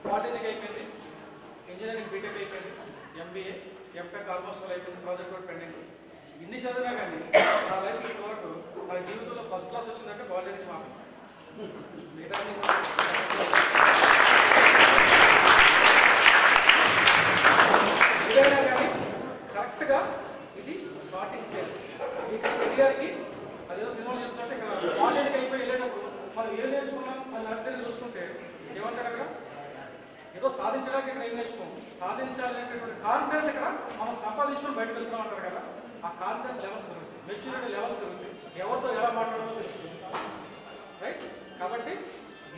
పాలిటెక్నిక్ అయిపోయింది, ఇంజనీరింగ్ బీటెక్ అయిపోయింది, ఎంబీఏ, ఎంటెక్ ఆల్మోస్ట్ అయిపోయింది, ప్రాజెక్ట్ కూడా పెండింగ్. ఇన్ని చదివినా కానీ నా లైఫ్ వరకు మన జీవితంలో ఫస్ట్ క్లాస్ వచ్చిందంటే పాలిటెక్నిక్ మాత్రం. మిగతా ఏదైనా కానీ కరెక్ట్గా ఇది స్టార్టింగ్ స్టేజ్. మీకు కెరియర్కి అదేదో సినిమాలు చెప్తుంటే ఇక్కడ పాలిటెక్నిక్ అయిపోయి వెళ్ళేటప్పుడు మనం ఏం నేర్చుకున్నాం అని అర్థం చూసుకుంటే ఏమంటారు అక్కడ ఏదో సాధించడానికి ఇక్కడ ఏం నేర్చుకోం, సాధించాలనేటటువంటి కాన్ఫిడెన్స్ ఇక్కడ మనం సంపాదించుకొని బయటకు వెళ్తున్నాం అంటారు కదా. ఆ కాన్ఫిడెన్స్ లెవెల్స్ పెరుగుతుంది, మెచ్యూరిటీ లెవెల్స్ పెరుగుతుంది, ఎవరితో ఎలా మాట్లాడాలో తెలుస్తుంది. రైట్. కాబట్టి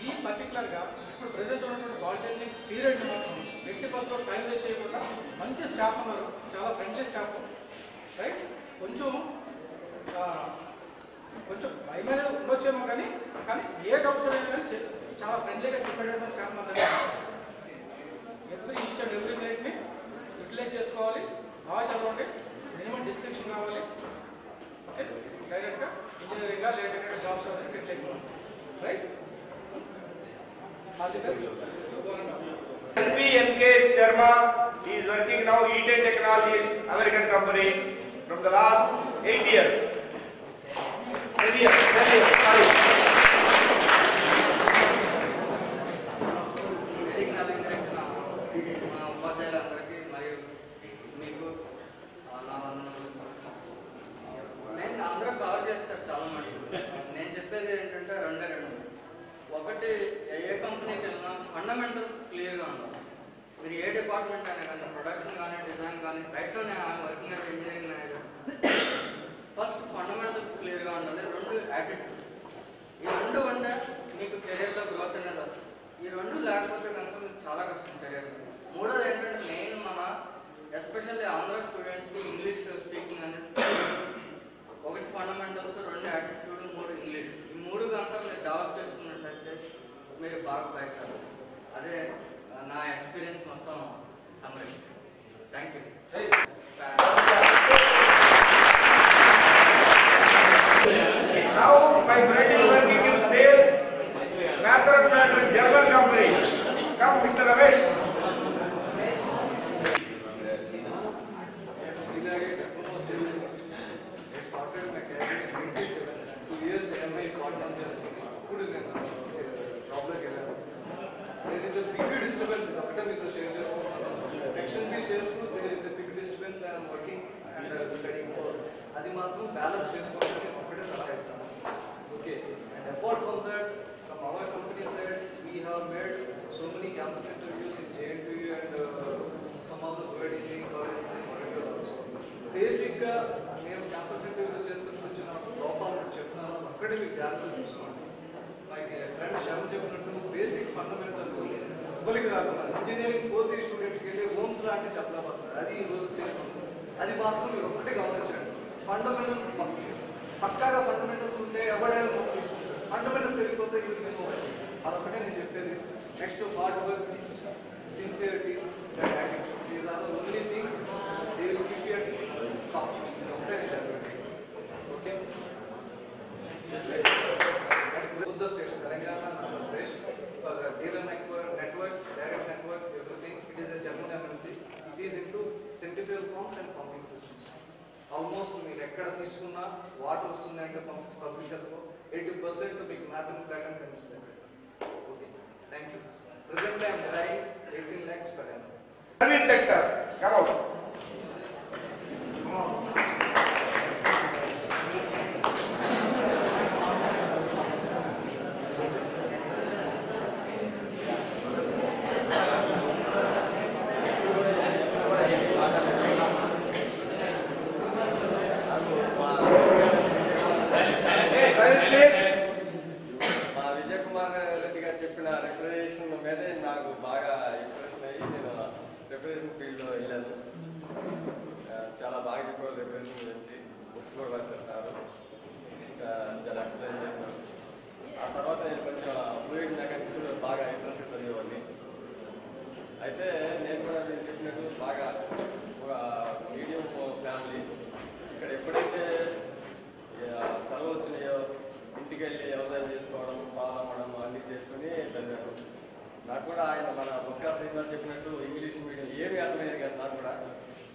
ఈ పర్టికులర్గా ఇప్పుడు ప్రెసెంట్ ఉన్నటువంటి పాలిటెక్నిక్ పీరియడ్ మాత్రం 50% టైం వేస్ట్ చేయకుండా మంచి స్టాఫ్ ఉన్నారు, చాలా ఫ్రెండ్లీ స్టాఫ్. రైట్. కొంచెం భయం అనేది ఉండొచ్చేమో కానీ ఏ డౌట్స్ అనేది కానీ చాలా ఫ్రెండ్లీగా చెప్పేటటువంటి స్టాఫ్ మన దగ్గర. ఈచ్ అండ్ ఎవ్రీ మినిట్ని యూటిలైజ్ చేసుకోవాలి, బాగా చదవండి, మినిమం డిస్టింక్షన్ కావాలి. ఓకే. డైరెక్ట్గా ఇంజనీరింగ్గా లేదంటే జాబ్స్ అనేది సెటిల్ అయిపోవాలి. Right. All the best. NK Sharma, he is working now E10 Technologies, American company, from the last 8 years. 10 years. Sorry. ఉపాధ్యాయులందరికీ మరియు మీకు నా వందనములు. నేను అందరూ కవర్ చేస్తారు చాలా మటుకు. నేను చెప్పేది ఏంటంటే రెండే. ఒకటి, ఏ కంపెనీకి వెళ్ళినా ఫండమెంటల్స్ క్లియర్గా ఉండాలి. మీరు ఏ డిపార్ట్మెంట్ అయినా కానీ, ప్రొడక్షన్ కానీ, డిజైన్ కానీ, రైట్లోనే working as engineering manager, first fundamentals క్లియర్గా ఉండాలి. 2 యాటిట్యూడ్. ఈ 2 ఉంటే మీకు కెరీర్లో గ్రోత్ ఈ రెండు లేకపోతే కనుక మీకు చాలా కష్టం కెరియర్. మూడోది ఏంటంటే మెయిన్ మన ఎస్పెషల్లీ ఆంధ్ర స్టూడెంట్స్కి ఇంగ్లీష్ స్పీకింగ్ అనేది ఒకటి ఫండమెంటల్స్, రెండు యాటిట్యూడ్, మూడు ఇంగ్లీష్. ఈ మూడు కనుక మీరు డెవలప్ చేసుకున్నట్లయితే మీరు బాగా బయటకు. అదే నా ఎక్స్పీరియన్స్ మొత్తం summary. Thank you. Now my friend is working in sales, Mather Planner, German company. Come, Mr. Ramesh. అది మాత్రం బ్యాలెన్స్ చేసుకోవాలని ఒకటే సలహా ఇస్తాను. Okay, and apart from that from our company side we have made so many campus interviews in JNTU and some of the government engineering colleges in Warangal also. బేసిక్గా నేను campus ఇంటర్వ్యూలో చేస్తున్న గురించి నాకు లోపాలు చెప్తున్నాను, అక్కడే మీకు జాగ్రత్తలు చూసుకోండి. లైక్ ఫ్రెండ్ శరణ్ చెప్పినట్టు బేసిక్ ఫండమెంటల్స్ ఇవ్వలికి రాకుండా ఇంజనీరింగ్ 4th ఇయర్ స్టూడెంట్కి వెళ్ళి హోమ్స్ లాంటి చెప్పలేకపోతున్నారు. అది ఈ రోజు అది మాత్రం మీరు ఒక్కటే గమనించండి. ఫండమెంటల్స్ పక్కాగా ఫండమెంటల్స్ ఉంటే ఎవడైనా మనం తీసుకుంటారు. ఫండమెంటల్స్ తెలియకపోతే ఇవి అదొకటే నేను చెప్పేది. Next hard work, sincerity and attitude, these are the only things they will keep you at top. ఇది ఒకటే నేను చెప్పేది. Okay, both the states, Telangana and Andhra Pradesh, for dealer network, direct network, everything, it is a German MNC. It is into centrifugal pumps and pumping systems. Almost మీరు ఎక్కడ తీసుకున్నా water వస్తుంది అంటే public హెల్త్లో 80% మీకు మ్యాథమెటిక్ ప్యాటర్న్ కనిపిస్తుంది. Okay, thank you. Present I'm driving 18 lakhs per annum. Service sector, come out. చాలా బాగా చెప్పారు డెకరేషన్ గురించి. బుక్స్ కూడా రాశారు సార్, చాలా ఎక్స్ప్లెయిన్ చేశారు. ఆ తర్వాత నేను కొంచెం ఫ్లూయిడ్ మెకానిక్స్ బాగా ఇంట్రెస్ట్ చదివేవాడిని. అయితే నేను కూడా నేను చెప్పినట్టు బాగా ఒక మీడియం ఫ్యామిలీ. ఇక్కడ ఎప్పుడైతే సెలవులు వచ్చినాయో ఇంటికి వెళ్ళి వ్యవసాయం చేసుకోవడం, పాలు అమ్మడం అన్నీ చేసుకుని చదివాను. నాకు కూడా ఆయన మన బుక్కా శ్రీనివాస్ చెప్పినట్టు ఇంగ్లీష్ మీడియం ఏమి అర్థమయ్యేది కాదు నాకు కూడా.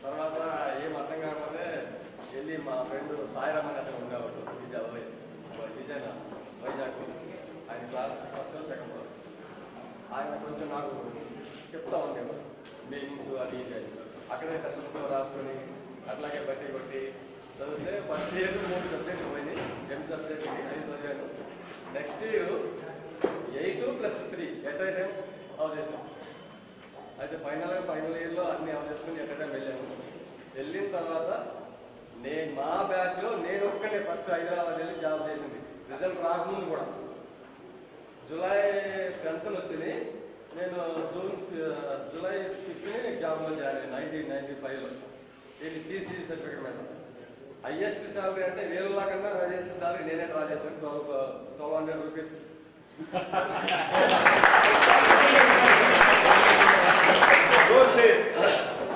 తర్వాత ఏం అర్థం కాకపోతే వెళ్ళి మా ఫ్రెండ్ సాయిరామన్ అతను ఉండేవాడు వైజాగ్. ఆయన క్లాస్ ఫస్ట్ సెకండ్ ఫ్లోర్. ఆయన కొంచెం నాకు చెప్తా ఉండేవాడు మీనింగ్స్ అది ఇది అని. అక్కడే టెస్ట్లో రాసుకొని అట్లాగే బట్టి కొట్టి చదివితే ఫస్ట్ ఇయర్ 3 సబ్జెక్టులు పోయింది. 8 సబ్జెక్టులు 5 చదివాను. Next year 8 + 3 at a time అవ చేసాం. అయితే ఫైనల్ ఇయర్లో అన్ని అవ చేసుకుని ఎట్ ఏ టైం వెళ్ళాము. వెళ్ళిన తర్వాత మా బ్యాచ్లో నేను ఒక్కడే ఫస్ట్ హైదరాబాద్ వెళ్ళి జాబ్ చేసింది. రిజల్ట్ రాకముందు కూడా జూలై 10th వచ్చింది. నేను జూలై 5th జాబ్లో జాయిన్ అయ్యాను 1995లో. ఇది CC సర్టిఫికేట్ మీద. హైయెస్ట్ శాలరీ అంటే 1000 కన్నా హైయెస్ట్ శాలరీ నేనే డ్రా చేశాను. 1200 రూపీస్.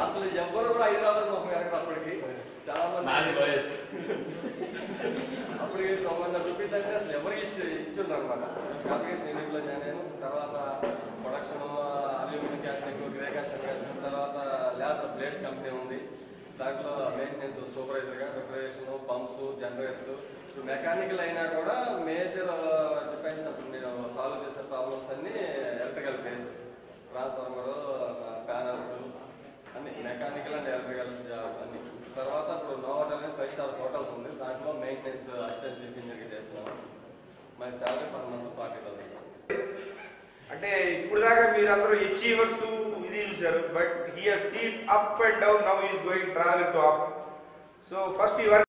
అసలు ఎవరు కూడా హైదరాబాద్ మాకు అప్పటికి చాలా మంది అప్పటికి 1200 రూపీస్ అంటే అసలు ఎవరికి ఇచ్చిండ్రు అనమాట. అప్లికేషన్ యూనిట్లో జాయిన్ అయ్యాను. తర్వాత production, aluminium casting, grey casting, తర్వాత లేజర్ బ్లేడ్స్ కంపెనీ ఉంది. దాంట్లో మెయింటెనెన్స్ సూపర్వైజర్గా, రిఫ్రిజరేషన్, పంప్స్, జనరేటర్స్. ఇప్పుడు మెకానికల్ అయినా కూడా మేజర్ డిపెండ్స్ అప్పుడు నేను సాల్వ్ చేసే ప్రాబ్లమ్స్ అన్నీ ఎలక్ట్రికల్ బేస్. ట్రాన్స్ఫార్మర్, ప్యానల్స్ అన్ని మెకానికల్ అండ్ ఎలక్ట్రికల్ అన్ని. తర్వాత ఇప్పుడు నోవాటల్ 5 స్టార్ హోటల్స్ ఉంది. దాంట్లో మెయింటెనెన్స్ అసిస్టెంట్ చీఫ్ ఇంజనీర్గా చేస్తున్నాను. My salary per month 40,000. అంటే ఇప్పుడు దాకా మీరందరూ అచీవర్స్ ఇది చూసారు. But he has scene up and down. Now he is going travel to up. So first